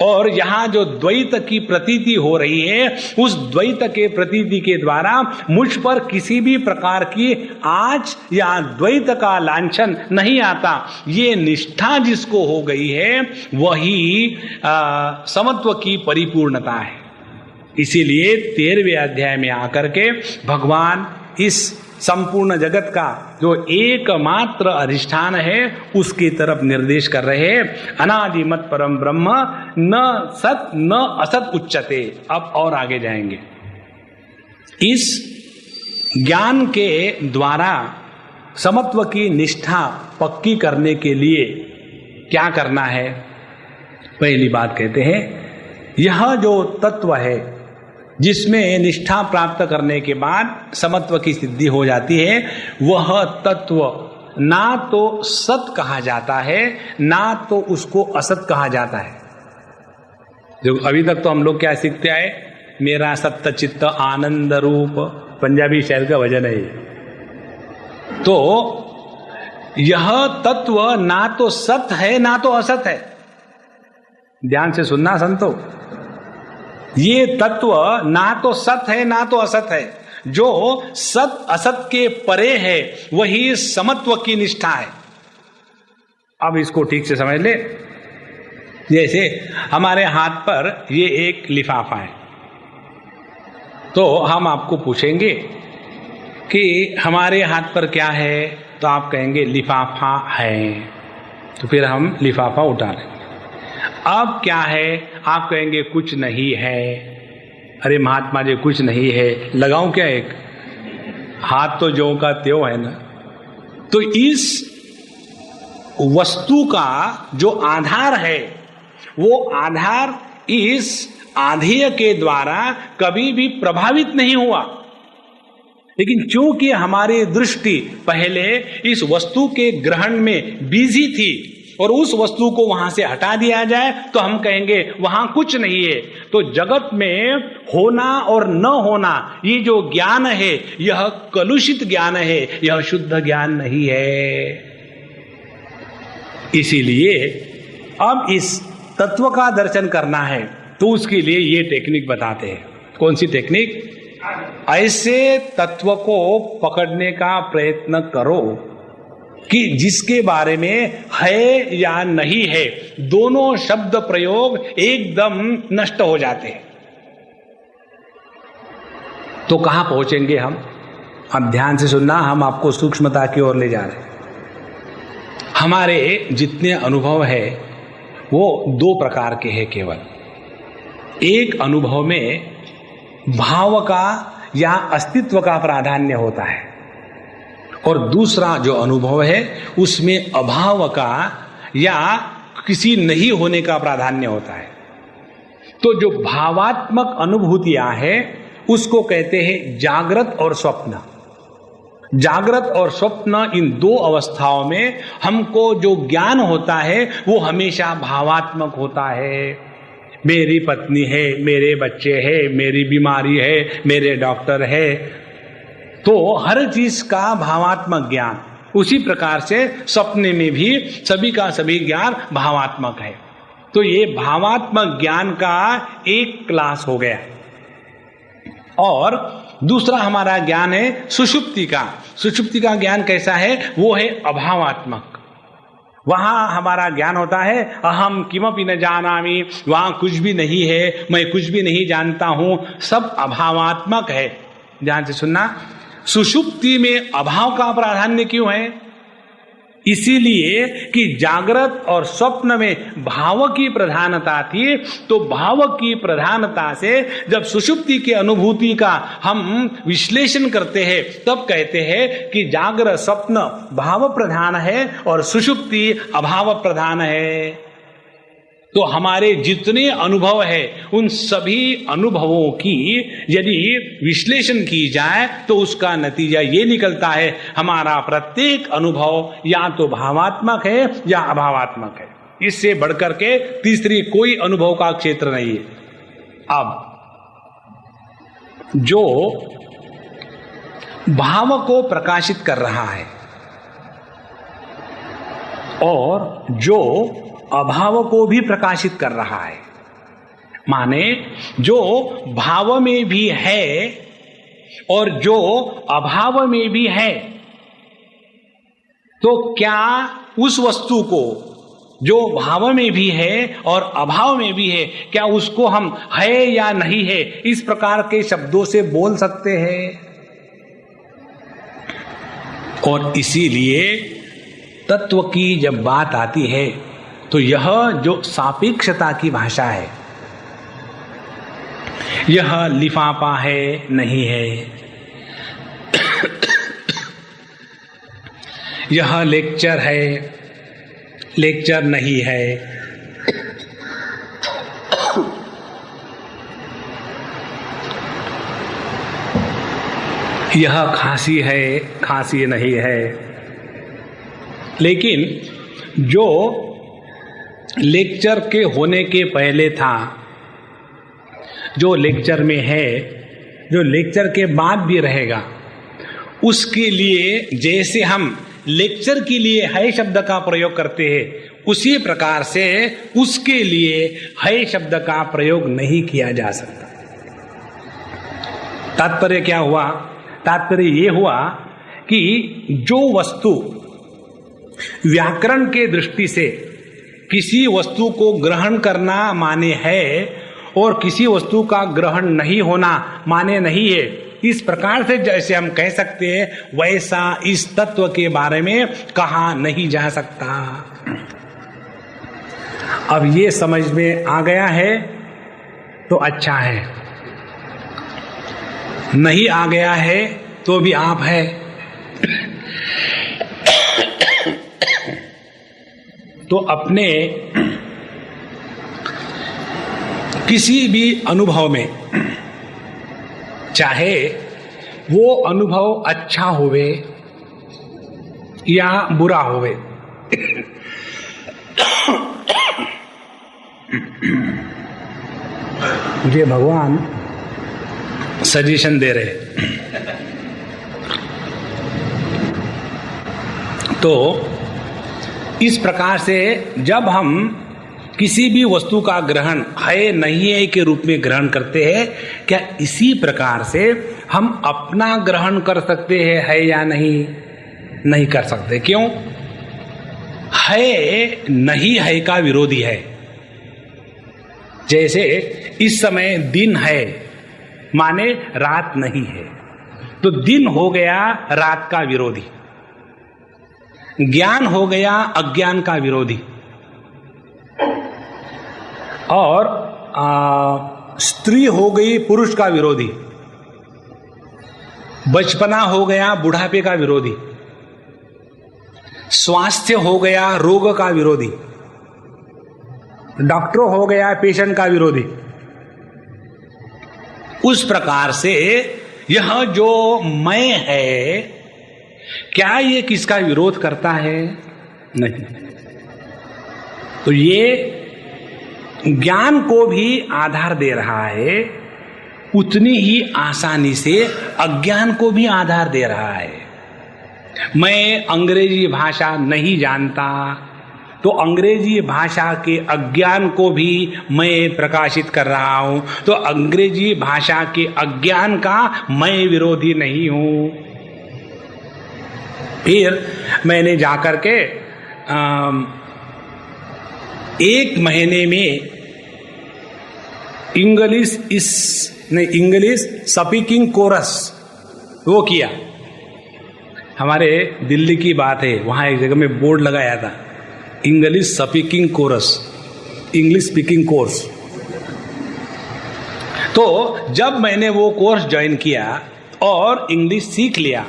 और यहां जो द्वैत की प्रतीति हो रही है उस द्वैत के प्रतीति के द्वारा मुझ पर किसी भी प्रकार की आँच या द्वैत का लांछन नहीं आता, ये निष्ठा जिसको हो गई है वही समत्व की परिपूर्णता है। इसीलिए 13वें अध्याय में आकर के भगवान इस संपूर्ण जगत का जो एकमात्र अधिष्ठान है उसकी तरफ निर्देश कर रहे हैं। अनादिमत परम ब्रह्म न सत न असत उच्चते। अब और आगे जाएंगे। इस ज्ञान के द्वारा समत्व की निष्ठा पक्की करने के लिए क्या करना है? पहली बात कहते हैं, यह जो तत्व है जिसमें निष्ठा प्राप्त करने के बाद समत्व की सिद्धि हो जाती है, वह तत्व ना तो सत कहा जाता है ना तो उसको असत कहा जाता है। जो अभी तक तो हम लोग क्या सीखते आए, मेरा सत्य चित्त आनंद रूप, पंजाबी शहर का भजन है ये। तो यह तत्व ना तो सत है ना तो असत है। ध्यान से सुनना संतो, ये तत्व ना तो सत है ना तो असत है। जो सत असत के परे है वही समत्व की निष्ठा है। अब इसको ठीक से समझ ले। जैसे हमारे हाथ पर ये एक लिफाफा है, तो हम आपको पूछेंगे कि हमारे हाथ पर क्या है, तो आप कहेंगे लिफाफा है, तो फिर हम लिफाफा उठा लेंगे। अब क्या है, आप कहेंगे कुछ नहीं है। अरे महात्मा जी कुछ नहीं है, लगाऊं क्या एक? हाथ तो जो का त्यों है ना। तो इस वस्तु का जो आधार है, वो आधार इस आधेय के द्वारा कभी भी प्रभावित नहीं हुआ। लेकिन चूंकि हमारी दृष्टि पहले इस वस्तु के ग्रहण में बिजी थी और उस वस्तु को वहां से हटा दिया जाए तो हम कहेंगे वहां कुछ नहीं है। तो जगत में होना और न होना, ये जो ज्ञान है यह कलुषित ज्ञान है, यह शुद्ध ज्ञान नहीं है। इसीलिए अब इस तत्व का दर्शन करना है तो उसके लिए ये टेक्निक बताते हैं। कौन सी टेक्निक? ऐसे तत्व को पकड़ने का प्रयत्न करो कि जिसके बारे में है या नहीं है, दोनों शब्द प्रयोग एकदम नष्ट हो जाते हैं। तो कहां पहुंचेंगे हम? अब ध्यान से सुनना, हम आपको सूक्ष्मता की ओर ले जा रहे हैं। हमारे जितने अनुभव है वो दो प्रकार के हैं केवल। एक अनुभव में भाव का या अस्तित्व का प्राधान्य होता है और दूसरा जो अनुभव है उसमें अभाव का या किसी नहीं होने का प्राधान्य होता है। तो जो भावात्मक अनुभूतियां हैं उसको कहते हैं जागृत और स्वप्न। जागृत और स्वप्न, इन दो अवस्थाओं में हमको जो ज्ञान होता है वो हमेशा भावात्मक होता है। मेरी पत्नी है, मेरे बच्चे हैं, मेरी बीमारी है, मेरे डॉक्टर है, तो हर चीज का भावात्मक ज्ञान। उसी प्रकार से सपने में भी सभी का सभी ज्ञान भावात्मक है। तो ये भावात्मक ज्ञान का एक क्लास हो गया। और दूसरा हमारा ज्ञान है सुषुप्ति का। सुषुप्ति का ज्ञान कैसा है? वो है अभावात्मक। वहां हमारा ज्ञान होता है अहम किमपि न जानामि, वहां कुछ भी नहीं है, मैं कुछ भी नहीं जानता हूं, सब अभावात्मक है। ध्यान से सुनना, सुषुप्ति में अभाव का प्राधान्य क्यों है? इसीलिए कि जागृत और स्वप्न में भाव की प्रधानता थी, तो भाव की प्रधानता से जब सुषुप्ति की अनुभूति का हम विश्लेषण करते हैं तब कहते हैं कि जागृत स्वप्न भाव प्रधान है और सुषुप्ति अभाव प्रधान है। तो हमारे जितने अनुभव है उन सभी अनुभवों की यदि विश्लेषण की जाए तो उसका नतीजा ये निकलता है हमारा प्रत्येक अनुभव या तो भावात्मक है या अभावात्मक है। इससे बढ़कर के तीसरी कोई अनुभव का क्षेत्र नहीं है। अब जो भाव को प्रकाशित कर रहा है और जो अभाव को भी प्रकाशित कर रहा है, माने जो भाव में भी है और जो अभाव में भी है, तो क्या उस वस्तु को जो भाव में भी है और अभाव में भी है, क्या उसको हम है या नहीं है इस प्रकार के शब्दों से बोल सकते हैं? और इसीलिए तत्व की जब बात आती है तो यह जो सापेक्षता की भाषा है, यह लिफाफा है नहीं है, यह लेक्चर है लेक्चर नहीं है, यह खांसी है खांसी नहीं है। लेकिन जो लेक्चर के होने के पहले था जो लेक्चर में है, जो लेक्चर के बाद भी रहेगा, उसके लिए जैसे हम लेक्चर के लिए है शब्द का प्रयोग करते हैं, उसी प्रकार से उसके लिए है शब्द का प्रयोग नहीं किया जा सकता। तात्पर्य क्या हुआ? तात्पर्य ये हुआ कि जो वस्तु व्याकरण के दृष्टि से किसी वस्तु को ग्रहण करना माने है और किसी वस्तु का ग्रहण नहीं होना माने नहीं है, इस प्रकार से जैसे हम कह सकते हैं, वैसा इस तत्व के बारे में कहा नहीं जा सकता। अब ये समझ में आ गया है तो अच्छा है, नहीं आ गया है तो भी आप है। तो अपने किसी भी अनुभव में, चाहे वो अनुभव अच्छा होवे या बुरा होवे, मुझे भगवान सजेशन दे रहे, तो इस प्रकार से जब हम किसी भी वस्तु का ग्रहण है नहीं है के रूप में ग्रहण करते हैं, क्या इसी प्रकार से हम अपना ग्रहण कर सकते हैं है या नहीं? नहीं कर सकते। क्यों? है नहीं है का विरोधी है। जैसे इस समय दिन है माने रात नहीं है, तो दिन हो गया रात का विरोधी, ज्ञान हो गया अज्ञान का विरोधी, और स्त्री हो गई पुरुष का विरोधी, बचपना हो गया बुढ़ापे का विरोधी, स्वास्थ्य हो गया रोग का विरोधी, डॉक्टर हो गया पेशेंट का विरोधी। उस प्रकार से यह जो मैं है, क्या ये किसका विरोध करता है? नहीं। तो ये ज्ञान को भी आधार दे रहा है, उतनी ही आसानी से अज्ञान को भी आधार दे रहा है। मैं अंग्रेजी भाषा नहीं जानता, तो अंग्रेजी भाषा के अज्ञान को भी मैं प्रकाशित कर रहा हूं, तो अंग्रेजी भाषा के अज्ञान का मैं विरोधी नहीं हूं। फिर मैंने जाकर के 1 महीने में इंग्लिश स्पीकिंग कोर्स वो किया। हमारे दिल्ली की बात है, वहां एक जगह में बोर्ड लगाया था, English speaking course, English speaking course. तो जब मैंने वो कोर्स ज्वाइन किया और इंग्लिश सीख लिया,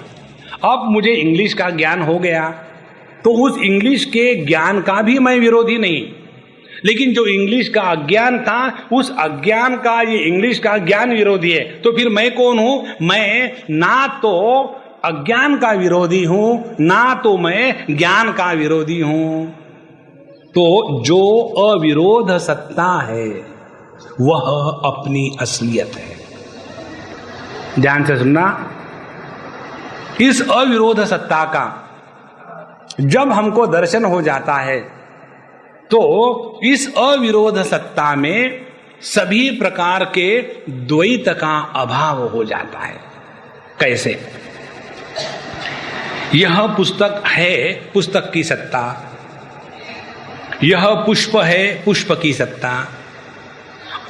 अब मुझे इंग्लिश का ज्ञान हो गया, तो उस इंग्लिश के ज्ञान का भी मैं विरोधी नहीं, लेकिन जो इंग्लिश का अज्ञान था, उस अज्ञान का ये इंग्लिश का ज्ञान विरोधी है। तो फिर मैं कौन हूं? मैं ना तो अज्ञान का विरोधी हूं, ना तो मैं ज्ञान का विरोधी हूं। तो जो अविरोध सत्ता है वह अपनी असलियत है। ध्यान से सुनना, इस अविरोध सत्ता का जब हमको दर्शन हो जाता है, तो इस अविरोध सत्ता में सभी प्रकार के द्वैत का अभाव हो जाता है। कैसे? यह पुस्तक है, पुस्तक की सत्ता, यह पुष्प है, पुष्प की सत्ता,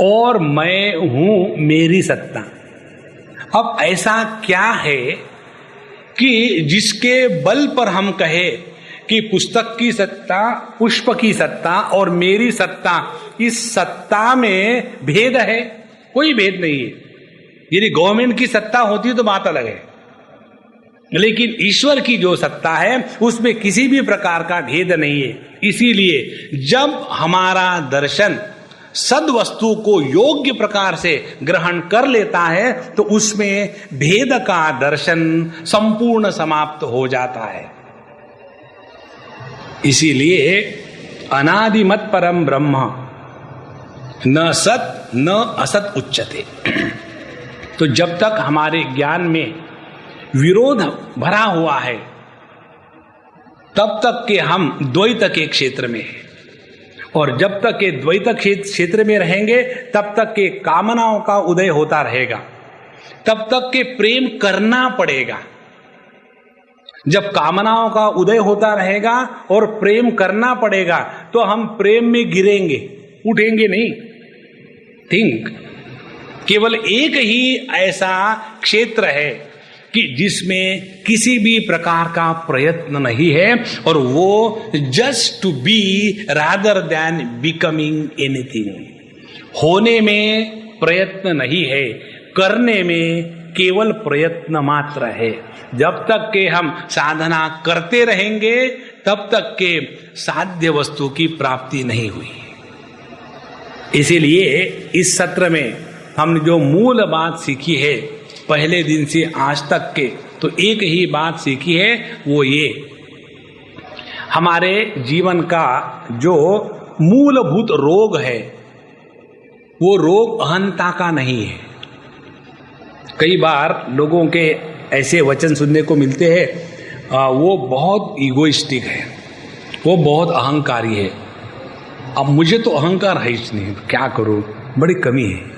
और मैं हूं, मेरी सत्ता। अब ऐसा क्या है कि जिसके बल पर हम कहें कि पुस्तक की सत्ता, पुष्प की सत्ता और मेरी सत्ता, इस सत्ता में भेद है? कोई भेद नहीं है। यदि गवर्नमेंट की सत्ता होती तो बात अलग है, लेकिन ईश्वर की जो सत्ता है उसमें किसी भी प्रकार का भेद नहीं है। इसीलिए जब हमारा दर्शन सद्वस्तु को योग्य प्रकार से ग्रहण कर लेता है, तो उसमें भेद का दर्शन संपूर्ण समाप्त हो जाता है। इसीलिए अनादिमत परम ब्रह्म, न सत न असत उच्यते। तो जब तक हमारे ज्ञान में विरोध भरा हुआ है तब तक के हम द्वैत के क्षेत्र में हैं, और जब तक के द्वैत क्षेत्र में रहेंगे तब तक के कामनाओं का उदय होता रहेगा, तब तक के प्रेम करना पड़ेगा। जब कामनाओं का उदय होता रहेगा और प्रेम करना पड़ेगा तो हम प्रेम में गिरेंगे, उठेंगे नहीं। थिंक, केवल एक ही ऐसा क्षेत्र है कि जिसमें किसी भी प्रकार का प्रयत्न नहीं है, और वो just to be rather than becoming anything. होने में प्रयत्न नहीं है, करने में केवल प्रयत्न मात्र है। जब तक के हम साधना करते रहेंगे तब तक के साध्य वस्तु की प्राप्ति नहीं हुई। इसीलिए इस सत्र में हमने जो मूल बात सीखी है पहले दिन से आज तक के, तो एक ही बात सीखी है, वो ये, हमारे जीवन का जो मूलभूत रोग है वो रोग अहंता का नहीं है। कई बार लोगों के ऐसे वचन सुनने को मिलते हैं, वो बहुत ईगोइस्टिक है, वो बहुत अहंकारी है। अब मुझे तो अहंकार है ही नहीं, क्या करूं, बड़ी कमी है।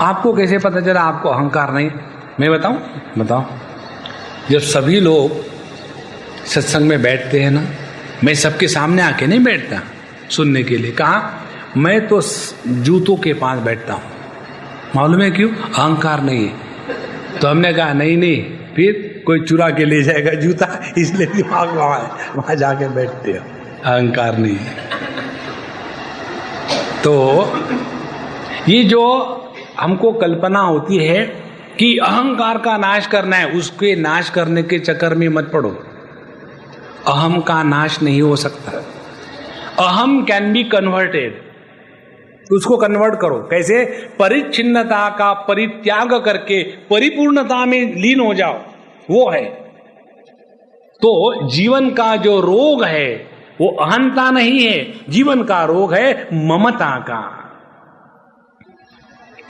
आपको कैसे पता चला आपको अहंकार नहीं? मैं बताऊं? जब सभी लोग सत्संग में बैठते हैं ना, मैं सबके सामने आके नहीं बैठता सुनने के लिए। कहा, मैं तो जूतों के पास बैठता हूं। मालूम है क्यों? अहंकार नहीं है। तो हमने कहा नहीं, फिर कोई चुरा के ले जाएगा जूता, इसलिए दिमाग वहां जाके बैठते हो। अहंकार नहीं है। तो ये जो हमको कल्पना होती है कि अहंकार का नाश करना है, उसके नाश करने के चक्कर में मत पड़ो। अहम का नाश नहीं हो सकता। अहम कैन बी कन्वर्टेड, उसको कन्वर्ट करो। कैसे? परिच्छिन्नता का परित्याग करके परिपूर्णता में लीन हो जाओ, वो है। तो जीवन का जो रोग है वो अहंता नहीं है, जीवन का रोग है ममता का।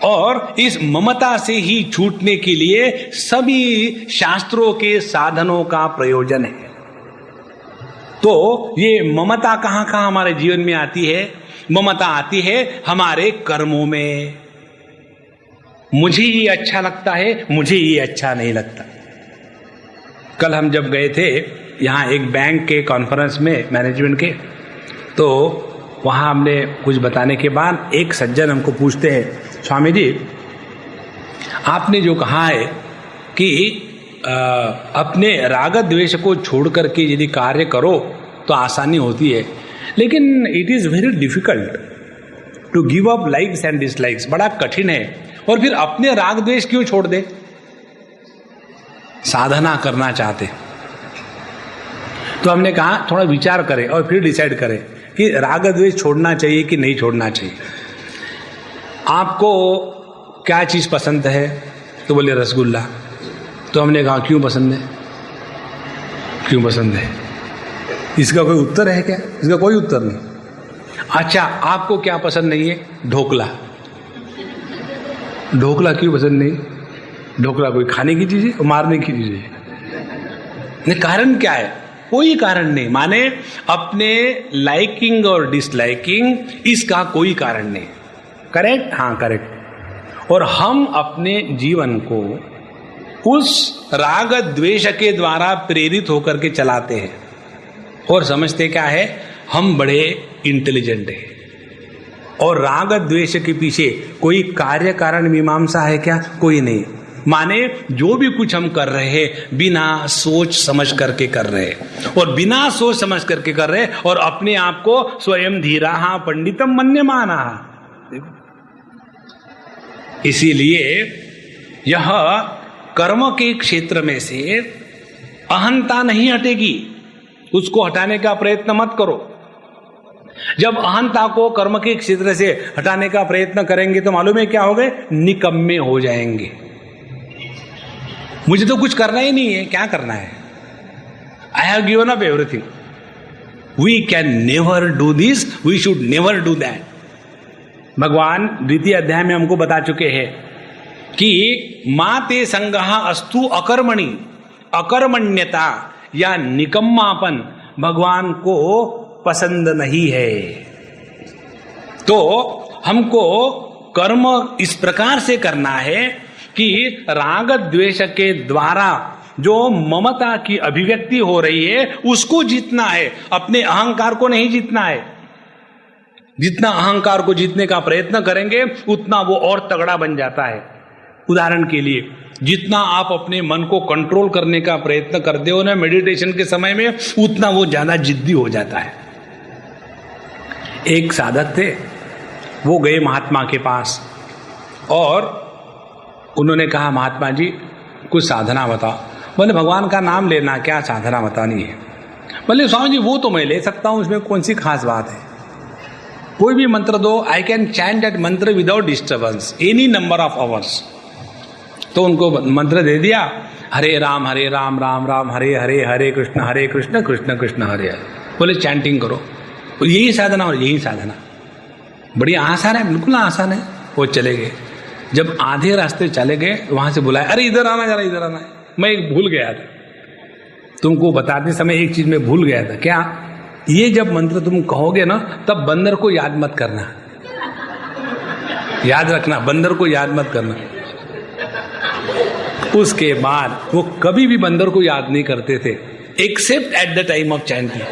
और इस ममता से ही छूटने के लिए सभी शास्त्रों के साधनों का प्रयोजन है। तो ये ममता कहां कहां हमारे जीवन में आती है? ममता आती है हमारे कर्मों में। मुझे ये अच्छा लगता है, मुझे ये अच्छा नहीं लगता। कल हम जब गए थे यहाँ एक बैंक के कॉन्फ्रेंस में, मैनेजमेंट के, तो वहाँ हमने कुछ बताने के बाद एक सज्जन हमको पूछते हैं, स्वामी जी आपने जो कहा है कि अपने राग द्वेष को छोड़ करके यदि कार्य करो तो आसानी होती है, लेकिन it is very difficult to give up likes and dislikes. बड़ा कठिन है। और फिर अपने राग द्वेष क्यों छोड़ दे? साधना करना चाहते। तो हमने कहा थोड़ा विचार करें और फिर डिसाइड करें कि राग द्वेष छोड़ना चाहिए कि नहीं छोड़ना चाहिए। आपको क्या चीज़ पसंद है? तो बोले रसगुल्ला। तो हमने कहा क्यों पसंद है? क्यों पसंद है? इसका कोई उत्तर है क्या? इसका कोई उत्तर नहीं। अच्छा, आपको क्या पसंद नहीं है? ढोकला। ढोकला क्यों पसंद नहीं? ढोकला कोई खाने की चीज़ है, मारने की चीज़ है। कारण क्या है? कोई कारण नहीं। माने अपने लाइकिंग और डिसलाइकिंग इसका कोई कारण नहीं। करेक्ट? हाँ करेक्ट। और हम अपने जीवन को उस राग द्वेष के द्वारा प्रेरित होकर के चलाते हैं और समझते क्या है, हम बड़े इंटेलिजेंट हैं। और राग द्वेष के पीछे कोई कार्य कारण मीमांसा है क्या? कोई नहीं। माने जो भी कुछ हम कर रहे हैं बिना सोच समझ करके कर रहे हैं, और बिना सोच समझ करके कर रहे हैं, और अपने आप को स्वयं धीरा पंडितम मन्यमाना। इसीलिए यह कर्म के क्षेत्र में से अहंता नहीं हटेगी, उसको हटाने का प्रयत्न मत करो। जब अहंता को कर्म के क्षेत्र से हटाने का प्रयत्न करेंगे तो मालूम है क्या हो गए? निकम्मे हो जाएंगे। मुझे तो कुछ करना ही नहीं है, क्या करना है? I have given up everything. We can never do this, we should never do that. भगवान द्वितीय अध्याय में हमको बता चुके हैं कि माते संगः अस्तु अकर्मणि, अकर्मण्यता या निकम्मापन भगवान को पसंद नहीं है। तो हमको कर्म इस प्रकार से करना है कि राग द्वेष के द्वारा जो ममता की अभिव्यक्ति हो रही है उसको जीतना है, अपने अहंकार को नहीं जीतना है। जितना अहंकार को जीतने का प्रयत्न करेंगे उतना वो और तगड़ा बन जाता है। उदाहरण के लिए, जितना आप अपने मन को कंट्रोल करने का प्रयत्न करते हो ना मेडिटेशन के समय में, उतना वो ज्यादा जिद्दी हो जाता है। एक साधक थे, वो गए महात्मा के पास और उन्होंने कहा, महात्मा जी कुछ साधना बताओ। बोले भगवान का नाम लेना, क्या साधना बतानी है? बोले स्वामी जी वो तो मैं ले सकता हूं, उसमें कौन सी खास बात है? कोई भी मंत्र दो, आई कैन चैंट दैट मंत्र without disturbance any number of hours. तो उनको मंत्र दे दिया, हरे राम राम राम हरे हरे, हरे कृष्ण कृष्ण कृष्ण हरे हरे। बोले चैंटिंग करो, यही साधना और यही साधना। बड़ी आसान है, बिल्कुल आसान है। वो चले गए। जब आधे रास्ते चले गए, वहां से बुलाया, अरे इधर आना जरा, इधर आना। मैं एक भूल गया था, तुमको बताते समय एक चीज में भूल गया था। क्या? ये जब मंत्र तुम कहोगे ना, तब बंदर को याद मत करना, याद रखना, बंदर को याद मत करना। उसके बाद वो कभी भी बंदर को याद नहीं करते थे, accept at the time of chanting.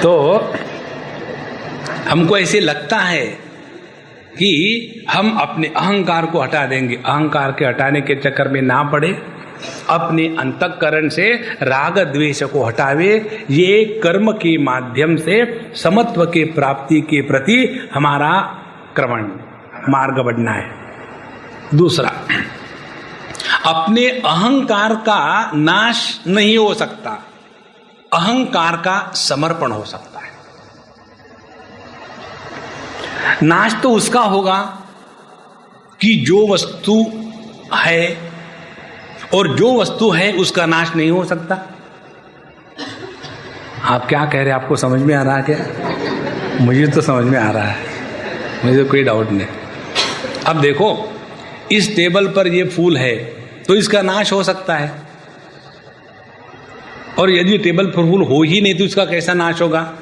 तो हमको ऐसे लगता है कि हम अपने अहंकार को हटा देंगे। अहंकार के हटाने के चक्कर में ना पड़े, अपने अंतःकरण से राग द्वेष को हटावे। ये कर्म के माध्यम से समत्व के प्राप्ति के प्रति हमारा क्रमण मार्ग बढ़ना है। दूसरा, अपने अहंकार का नाश नहीं हो सकता, अहंकार का समर्पण हो सकता है। नाश तो उसका होगा कि जो वस्तु है, और जो वस्तु है उसका नाश नहीं हो सकता। आप क्या कह रहे हैं? आपको समझ में आ रहा है क्या? मुझे तो समझ में आ रहा है, मुझे कोई डाउट नहीं। अब देखो, इस टेबल पर ये फूल है तो इसका नाश हो सकता है, और यदि टेबल पर फूल हो ही नहीं तो इसका कैसा नाश होगा?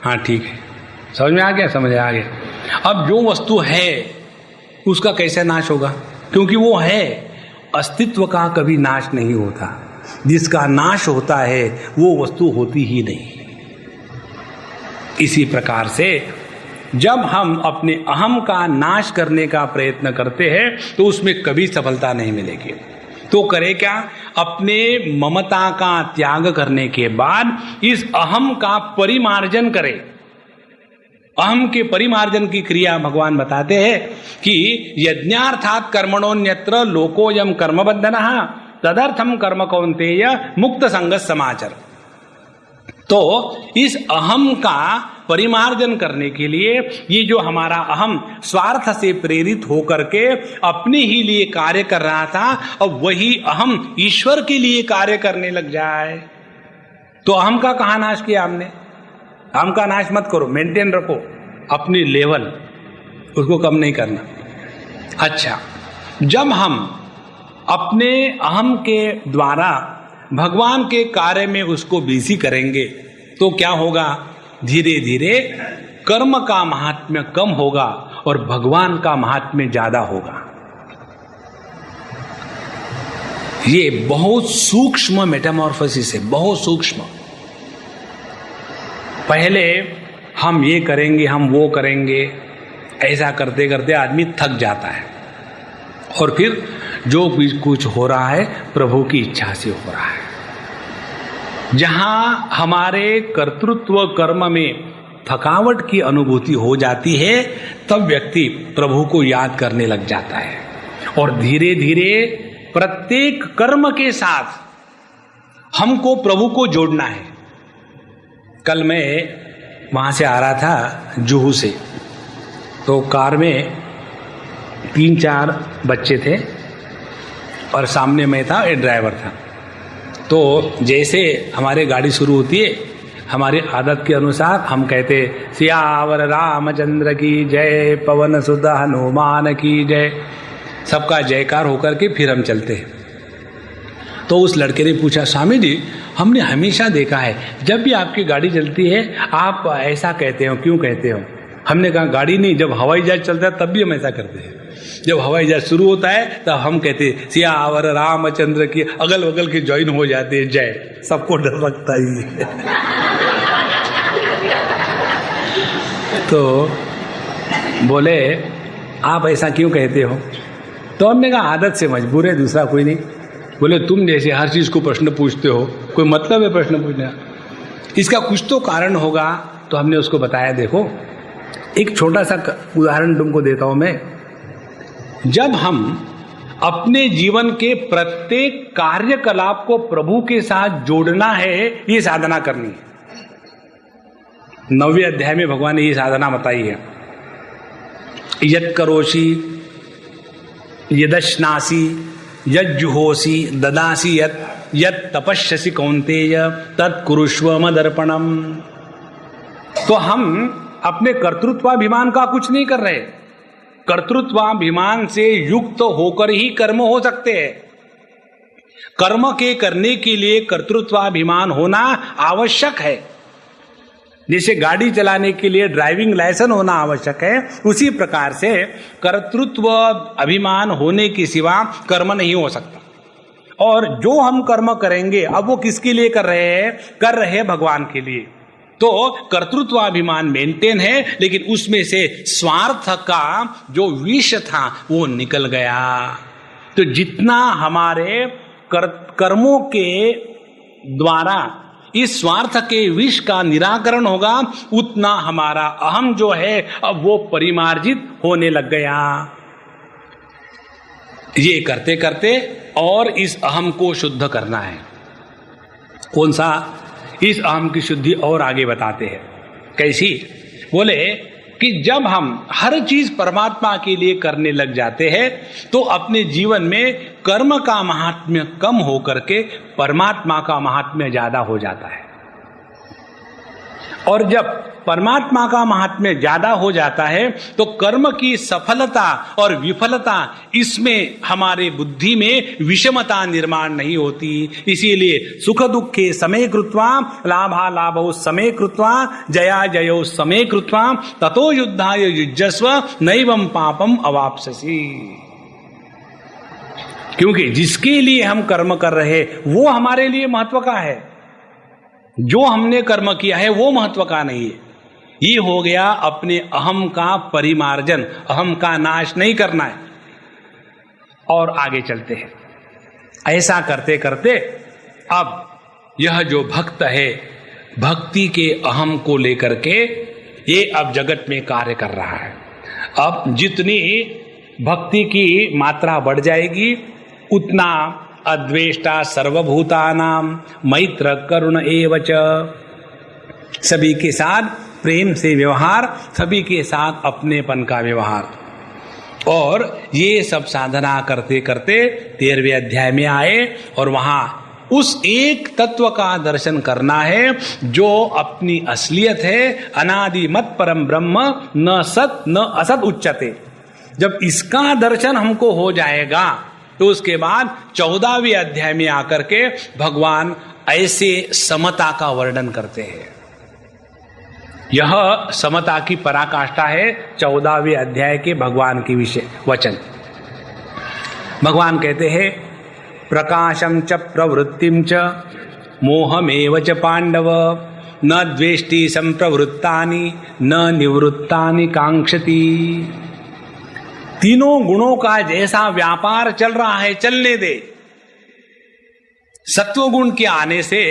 हाँ ठीक है, समझ में आ गया, समझ आ गया। अब जो वस्तु है उसका कैसे नाश होगा? क्योंकि वो है, अस्तित्व का कभी नाश नहीं होता। जिसका नाश होता है वो वस्तु होती ही नहीं। इसी प्रकार से जब हम अपने अहम का नाश करने का प्रयत्न करते हैं तो उसमें कभी सफलता नहीं मिलेगी। तो करे क्या? अपने ममता का त्याग करने के बाद इस अहम का परिमार्जन करे। अहम के परिमार्जन की क्रिया भगवान बताते हैं कि यज्ञार्थात् कर्मणोन्यत्र लोकोयम कर्मबन्धनः तदर्थम कर्म कौन्तेय मुक्त संग समाचर। तो इस अहम का परिमार्जन करने के लिए ये जो हमारा अहम स्वार्थ से प्रेरित होकर के अपने ही लिए कार्य कर रहा था, अब वही अहम ईश्वर के लिए कार्य करने लग जाए, तो अहम का कहाँ नाश किया हमने? अहम का नाश मत करो, मेंटेन रखो अपनी लेवल, उसको कम नहीं करना। अच्छा, जब हम अपने अहम के द्वारा भगवान के कार्य में उसको बिजी करेंगे तो क्या होगा? धीरे धीरे कर्म का महात्म्य कम होगा और भगवान का महात्म्य ज्यादा होगा। ये बहुत सूक्ष्म मेटामॉर्फोसिस है, बहुत सूक्ष्म। पहले हम ये करेंगे, हम वो करेंगे, ऐसा करते करते आदमी थक जाता है, और फिर जो भी कुछ हो रहा है प्रभु की इच्छा से हो रहा है। जहां हमारे कर्तृत्व कर्म में थकावट की अनुभूति हो जाती है, तब व्यक्ति प्रभु को याद करने लग जाता है, और धीरे धीरे प्रत्येक कर्म के साथ हमको प्रभु को जोड़ना है। कल मैं वहां से आ रहा था जुहू से, तो कार में 3-4 बच्चे थे और सामने मैं था, एक ड्राइवर था। तो जैसे हमारे गाड़ी शुरू होती है, हमारी आदत के अनुसार हम कहते सियावर रामचंद्र की जय, पवन सुत हनुमान की जय, सबका जयकार होकर के फिर हम चलते हैं। तो उस लड़के ने पूछा, स्वामी जी हमने हमेशा देखा है जब भी आपकी गाड़ी चलती है आप ऐसा कहते हो, क्यों कहते हो? हमने कहा गाड़ी नहीं, जब हवाई जहाज चलता है तब भी हम ऐसा करते हैं। जब हवाई जहाज शुरू होता है तब हम कहते हैं सियावर रामचंद्र की, अगल बगल के ज्वाइन हो जाते हैं जय, सबको डर लगता ही है। तो बोले आप ऐसा क्यों कहते हो? तो हमने कहा आदत से मजबूर है, दूसरा कोई नहीं। बोले तुम जैसे हर चीज को प्रश्न पूछते हो, कोई मतलब है प्रश्न पूछने का? इसका कुछ तो कारण होगा। तो हमने उसको बताया, देखो एक छोटा सा उदाहरण तुमको देता हूं मैं। जब हम अपने जीवन के प्रत्येक कार्यकलाप को प्रभु के साथ जोड़ना है, ये साधना करनी है। 9वें अध्याय में भगवान ने ये साधना बताई है। यत् करोषि यदश्नासि यज्जुहोषि ददासि यत् तपस्यसि कौन्तेय तत्कुरुष्व मदर्पणम। तो हम अपने कर्तृत्वाभिमान का कुछ नहीं कर रहे। कर्तृत्वाभिमान से युक्त होकर ही कर्म हो सकते हैं। कर्म के करने के लिए कर्तृत्वाभिमान होना आवश्यक है। जैसे गाड़ी चलाने के लिए ड्राइविंग लाइसेंस होना आवश्यक है, उसी प्रकार से कर्तृत्व अभिमान होने के सिवा कर्म नहीं हो सकता। और जो हम कर्म करेंगे अब वो किसके लिए कर रहे हैं? कर रहे हैं भगवान के लिए। तो कर्तृत्वाभिमान मेंटेन है, लेकिन उसमें से स्वार्थ का जो विष था वो निकल गया। तो जितना हमारे कर्मों के द्वारा इस स्वार्थ के विष का निराकरण होगा, उतना हमारा अहम जो है अब वो परिमार्जित होने लग गया। ये करते करते और इस अहम को शुद्ध करना है। कौन सा? इस अहम की शुद्धि और आगे बताते हैं। कैसी? बोले कि जब हम हर चीज परमात्मा के लिए करने लग जाते हैं तो अपने जीवन में कर्म का महात्म्य कम होकर के परमात्मा का महात्म्य ज्यादा हो जाता है। और जब परमात्मा का महात्म्य ज्यादा हो जाता है तो कर्म की सफलता और विफलता, इसमें हमारे बुद्धि में विषमता निर्माण नहीं होती। इसीलिए सुख दुखे समय कृत्वा लाभा लाभो समय कृत्वा जया जयो समय कृत्वा ततो युद्धाय युज्यस्व नैवं पापम अवाप्स्यसि। क्योंकि जिसके लिए हम कर्म कर रहे वो हमारे लिए महत्व का है, जो हमने कर्म किया है वो महत्व का नहीं है। ये हो गया अपने अहम का परिमार्जन, अहम का नाश नहीं करना है। और आगे चलते हैं। ऐसा करते करते अब यह जो भक्त है, भक्ति के अहम को लेकर के ये अब जगत में कार्य कर रहा है। अब जितनी भक्ति की मात्रा बढ़ जाएगी उतना अद्वेष्टा सर्वभूतानां मैत्र करुण एवच, सभी के साथ प्रेम से व्यवहार, सभी के साथ अपनेपन का व्यवहार। और ये सब साधना करते करते 13वें अध्याय में आए और वहां उस एक तत्व का दर्शन करना है जो अपनी असलियत है। अनादि मत परम ब्रह्म न सत न असत उच्चते। जब इसका दर्शन हमको हो जाएगा तो उसके बाद 14वें अध्याय में आकर के भगवान ऐसे समता का वर्णन करते हैं। यह समता की पराकाष्ठा है 14वें अध्याय के भगवान की विषय वचन। भगवान कहते हैं प्रकाशम च प्रवृत्तिम च मोहमेव च पांडव न द्वेष्टि संप्रवृत्तानि न निवृत्तानि कांक्षति। तीनों गुणों का जैसा व्यापार चल रहा है चलने दे। सत्वगुण के आने से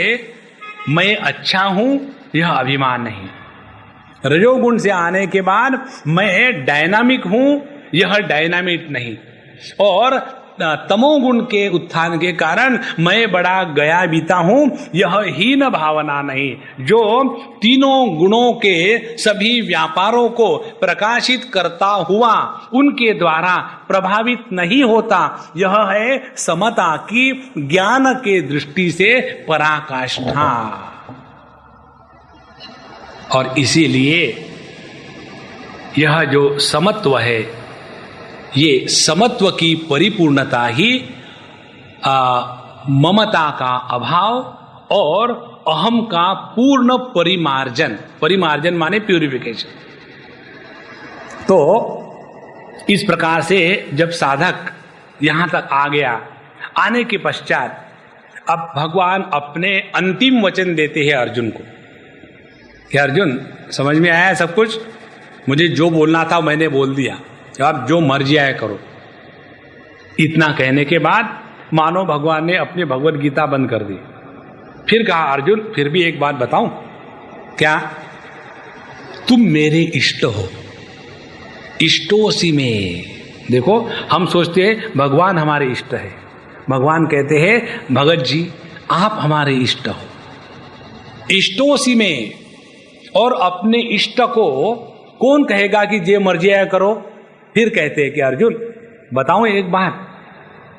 मैं अच्छा हूं यह अभिमान नहीं। रजोगुण से आने के बाद मैं डायनामिक हूं यह डायनामिक नहीं। और तमोगुण के उत्थान के कारण मैं बड़ा गया बीता हूं यह हीन भावना नहीं। जो तीनों गुणों के सभी व्यापारों को प्रकाशित करता हुआ उनके द्वारा प्रभावित नहीं होता, यह है समता की ज्ञान के दृष्टि से पराकाष्ठा। और इसीलिए यह जो समत्व है, ये समत्व की परिपूर्णता ही ममता का अभाव और अहम का पूर्ण परिमार्जन, परिमार्जन माने प्यूरिफिकेशन। तो इस प्रकार से जब साधक यहां तक आ गया, आने के पश्चात अब भगवान अपने अंतिम वचन देते हैं अर्जुन को कि अर्जुन, समझ में आया सब कुछ, मुझे जो बोलना था मैंने बोल दिया, अब जो मर्जी आए करो। इतना कहने के बाद मानो भगवान ने अपनी भगवत गीता बंद कर दी। फिर कहा, अर्जुन फिर भी एक बात बताऊं क्या? तुम मेरे इष्ट हो, इष्टोसी में। देखो, हम सोचते हैं भगवान हमारे इष्ट है, भगवान कहते हैं भगत जी आप हमारे इष्ट हो, इष्टोसी में। और अपने इष्ट को कौन कहेगा कि जे मर्जी आया करो? फिर कहते हैं कि अर्जुन बताऊं एक बात,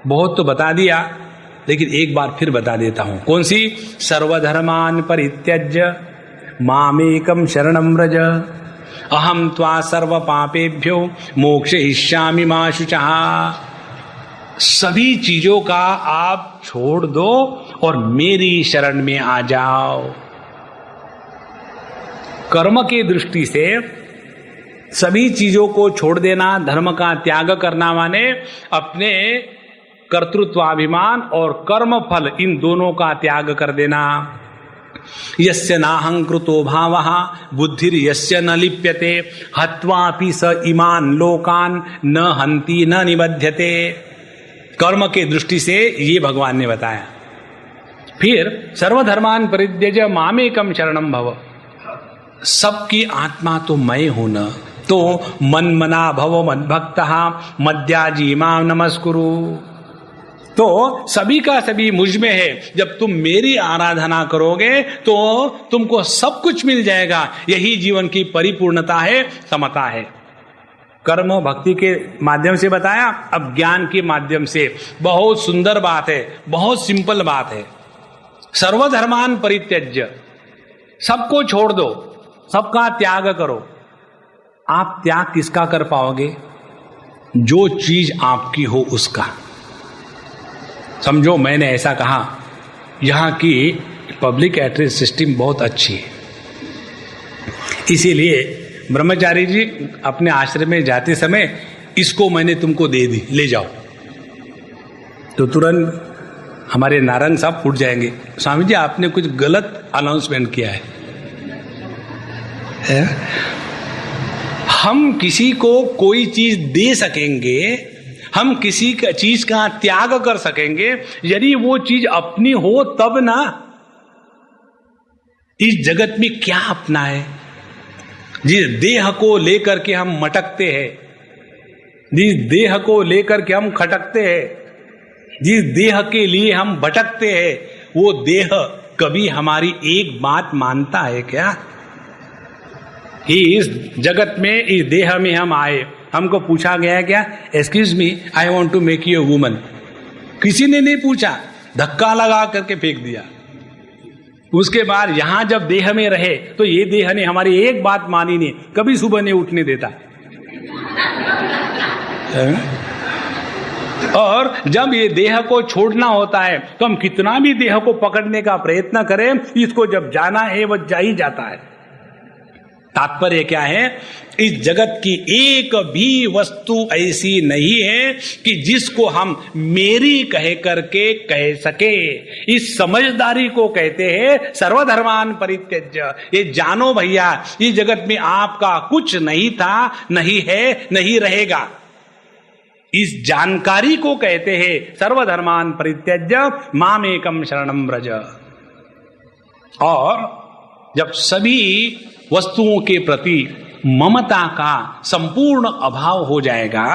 बहुत तो बता दिया लेकिन एक बार फिर बता देता हूं। कौन सी? सर्वधर्मान परित्यज्य मामेकम शरणं व्रज अहम त्वा सर्व पापेभ्यो मोक्षयिष्यामि मा शुचः। सभी चीजों का आप छोड़ दो और मेरी शरण में आ जाओ। कर्म की दृष्टि से सभी चीजों को छोड़ देना, धर्म का त्याग करना माने अपने कर्तृत्वाभिमान और कर्म फल, इन दोनों का त्याग कर देना। यस्य नाहंकृतो भावः बुद्धिर यस्य न लिप्यते हत्वापि स इमान लोकान न हंति न निबध्यते। कर्म के दृष्टि से ये भगवान ने बताया। फिर सर्वधर्मान परित्यज्य मामेकम शरणं भव, सबकी आत्मा तो मैं हूं न, तो मन मना भव मद्भक्तः मद्याजी मां नमस्कुरु। तो सभी का सभी मुझ में है, जब तुम मेरी आराधना करोगे तो तुमको सब कुछ मिल जाएगा। यही जीवन की परिपूर्णता है, समता है। कर्म भक्ति के माध्यम से बताया, अब ज्ञान के माध्यम से। बहुत सुंदर बात है, बहुत सिंपल बात है। सर्वधर्मान परित्यज्य, सबको छोड़ दो, सबका त्याग करो। आप त्याग किसका कर पाओगे? जो चीज आपकी हो उसका। समझो मैंने ऐसा कहा, यहाँ की पब्लिक एड्रेस सिस्टम बहुत अच्छी है, इसीलिए ब्रह्मचारी जी अपने आश्रम में जाते समय इसको मैंने तुमको दे दी, ले जाओ। तो तुरंत हमारे नारायण साहब फूट जाएंगे, स्वामी जी आपने कुछ गलत अनाउंसमेंट किया है। हम किसी को कोई चीज दे सकेंगे, हम किसी का चीज का त्याग कर सकेंगे यदि वो चीज अपनी हो तब ना। इस जगत में क्या अपना है? जिस देह को लेकर के हम मटकते हैं, जिस देह को लेकर के हम खटकते हैं, जिस देह के लिए हम भटकते हैं, वो देह कभी हमारी एक बात मानता है क्या? इस जगत में, इस देह में हम आए, हमको पूछा गया क्या, excuse me I want to make you a woman? किसी ने नहीं पूछा, धक्का लगा करके फेंक दिया। उसके बाद यहां जब देह में रहे तो ये देह ने हमारी एक बात मानी नहीं, कभी सुबह नहीं उठने देता। और जब ये देह को छोड़ना होता है तो हम कितना भी देह को पकड़ने का प्रयत्न करें, इसको जब जाना है वह जा ही जाता है। तात्पर्य क्या है? इस जगत की एक भी वस्तु ऐसी नहीं है कि जिसको हम मेरी कह करके कह सके। इस समझदारी को कहते हैं सर्वधर्मान परित्यज्य। ये जानो भैया, इस जगत में आपका कुछ नहीं था, नहीं है, नहीं रहेगा। इस जानकारी को कहते हैं सर्वधर्मान परित्यज्य मामेकम शरणं व्रज। और जब सभी वस्तुओं के प्रति ममता का संपूर्ण अभाव हो जाएगा,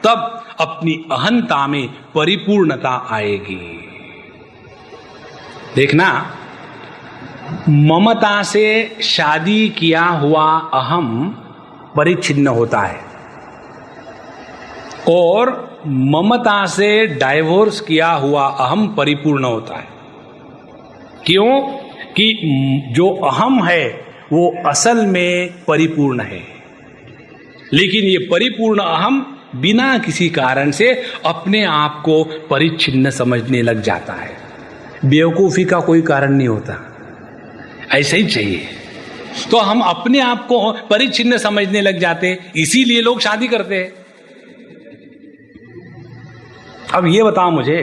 तब अपनी अहंता में परिपूर्णता आएगी। देखना, ममता से शादी किया हुआ अहम परिच्छिन्न होता है और ममता से डाइवोर्स किया हुआ अहम परिपूर्ण होता है। क्यों? कि जो अहम है वो असल में परिपूर्ण है। लेकिन ये परिपूर्ण अहम बिना किसी कारण से अपने आप को परिच्छिन्न समझने लग जाता है। बेवकूफ़ी का कोई कारण नहीं होता, ऐसा ही चाहिए। तो हम अपने आप को परिच्छिन्न समझने लग जाते, इसीलिए लोग शादी करते हैं। अब ये बताओ मुझे,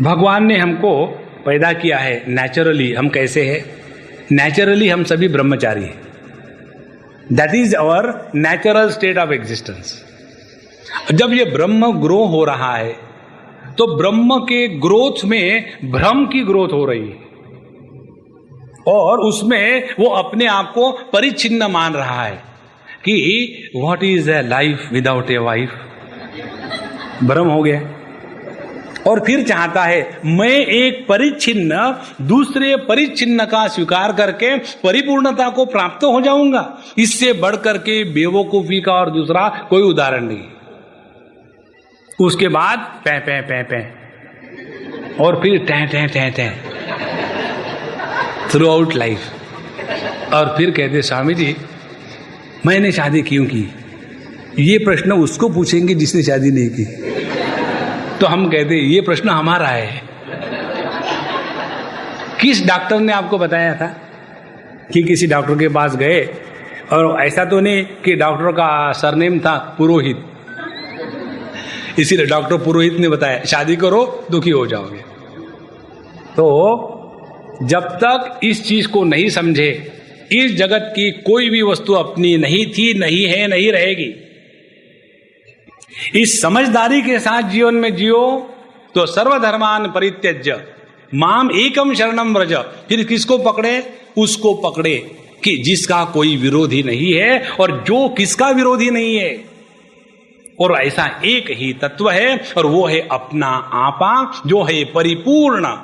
भगवान ने हमको पैदा किया है नेचुरली, हम कैसे हैं? नेचुरली हम सभी ब्रह्मचारी हैं। That is our natural state of existence. जब ये ब्रह्म ग्रो हो रहा है तो ब्रह्म के ग्रोथ में भ्रम की ग्रोथ हो रही है, और उसमें वो अपने आप को परिच्छिन्न मान रहा है कि what is a life without a wife, भ्रम हो गया। और फिर चाहता है मैं एक परिच्छिन्न दूसरे परिच्छिन्न का स्वीकार करके परिपूर्णता को प्राप्त हो जाऊंगा। इससे बढ़कर के बेवकूफी का और दूसरा कोई उदाहरण नहीं। उसके बाद पै पै पै पै और फिर टै टै टै टै थ्रू आउट लाइफ। और फिर कहते स्वामी जी मैंने शादी क्यों की? ये प्रश्न उसको पूछेंगे जिसने शादी नहीं की। तो हम कहते ये प्रश्न हमारा है। किस डॉक्टर ने आपको बताया था कि किसी डॉक्टर के पास गए, और ऐसा तो नहीं कि डॉक्टर का सरनेम था पुरोहित, इसीलिए डॉक्टर पुरोहित ने बताया शादी करो दुखी हो जाओगे। तो जब तक इस चीज को नहीं समझे, इस जगत की कोई भी वस्तु अपनी नहीं थी, नहीं है, नहीं रहेगी, इस समझदारी के साथ जीवन में जियो तो सर्वधर्मान परित्यज्य माम एकम शरणम व्रज। फिर किसको पकड़े? उसको पकड़े कि जिसका कोई विरोधी नहीं है और जो किसका विरोधी नहीं है, और ऐसा एक ही तत्व है और वो है अपना आपा जो है परिपूर्ण।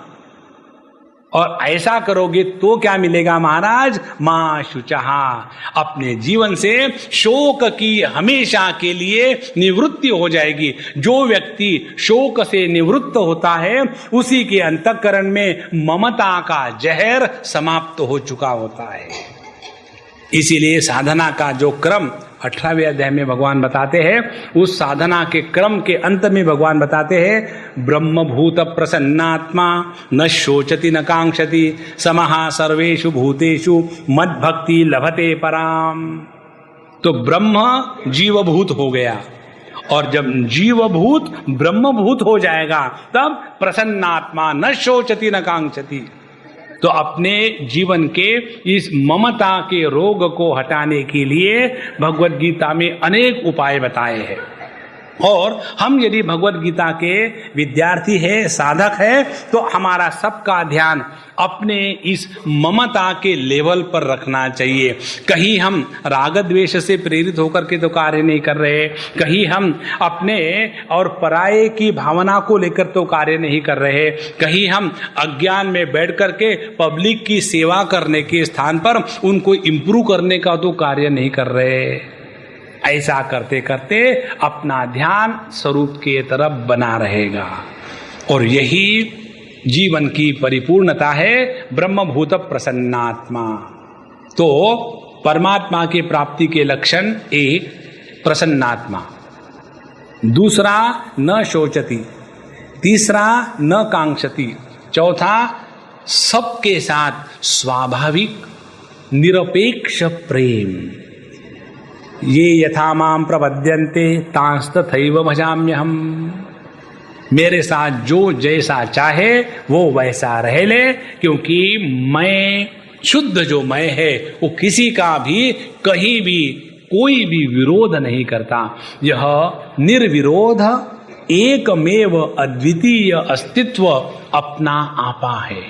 और ऐसा करोगे तो क्या मिलेगा महाराज? मां शुचहा, अपने जीवन से शोक की हमेशा के लिए निवृत्ति हो जाएगी। जो व्यक्ति शोक से निवृत्त होता है उसी के अंतःकरण में ममता का जहर समाप्त हो चुका होता है। इसीलिए साधना का जो क्रम 18वें अध्याय में भगवान बताते हैं, उस साधना के क्रम के अंत में भगवान बताते हैं ब्रह्मभूत प्रसन्नात्मा न शोचति न कांक्षति समहा सर्वेषु भूतेषु मद भक्ति लभते पराम। तो ब्रह्म जीवभूत हो गया, और जब जीवभूत ब्रह्मभूत हो जाएगा तब प्रसन्नात्मा न शोचति न कांक्षति। तो अपने जीवन के इस ममता के रोग को हटाने के लिए भगवद गीता में अनेक उपाय बताए हैं। और हम यदि भगवद गीता के विद्यार्थी है, साधक है, तो हमारा सबका ध्यान अपने इस ममता के लेवल पर रखना चाहिए। कहीं हम राग द्वेष से प्रेरित होकर के तो कार्य नहीं कर रहे, कहीं हम अपने और पराये की भावना को लेकर तो कार्य नहीं कर रहे, कहीं हम अज्ञान में बैठ करके पब्लिक की सेवा करने के स्थान पर उनको इम्प्रूव करने का तो कार्य नहीं कर रहे। ऐसा करते करते अपना ध्यान स्वरूप के तरफ बना रहेगा, और यही जीवन की परिपूर्णता है, ब्रह्मभूत प्रसन्नात्मा। तो परमात्मा की प्राप्ति के लक्षण एक प्रसन्नात्मा, दूसरा न शोचति, तीसरा न कांक्षति, चौथा सबके साथ स्वाभाविक निरपेक्ष प्रेम। ये यथा माम प्रपद्यन्ते तांस्तथैव भजाम्यहम्। मेरे साथ जो जैसा चाहे वो वैसा रह ले, क्योंकि मैं शुद्ध जो मैं है वो किसी का भी कहीं भी कोई भी विरोध नहीं करता। यह निर्विरोध एकमेव अद्वितीय अस्तित्व अपना आपा है।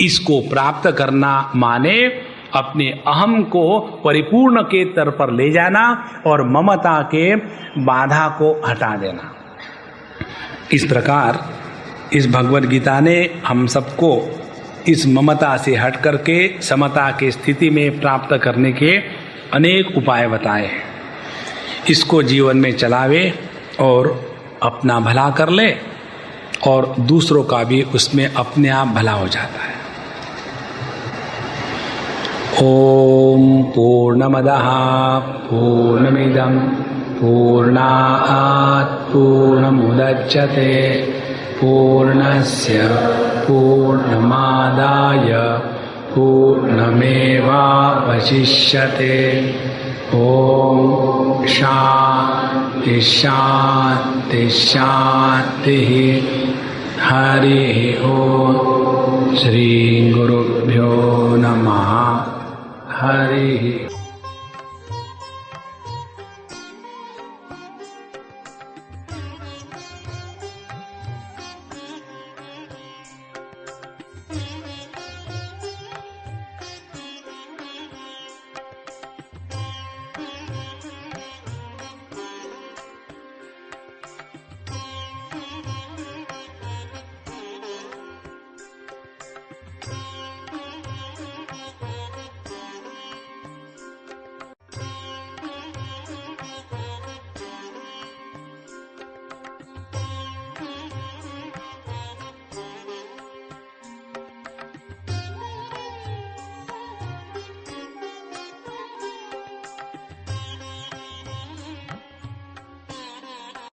इसको प्राप्त करना माने अपने अहम को परिपूर्ण के स्तर पर ले जाना और ममता के बाधा को हटा देना। इस प्रकार इस भगवद गीता ने हम सबको इस ममता से हट करके समता की स्थिति में प्राप्त करने के अनेक उपाय बताए हैं। इसको जीवन में चलावे और अपना भला कर ले, और दूसरों का भी उसमें अपने आप भला हो जाता है। ओम पूर्णमदः पूर्णमिदं पूर्णात् पूर्णमुदच्यते पूर्णस्य पूर्णमादाय पूर्णमेवावशिष्यते। ओम शांति शांति शांति। हरि ओम। श्री गुरुभ्यो नमः। हरि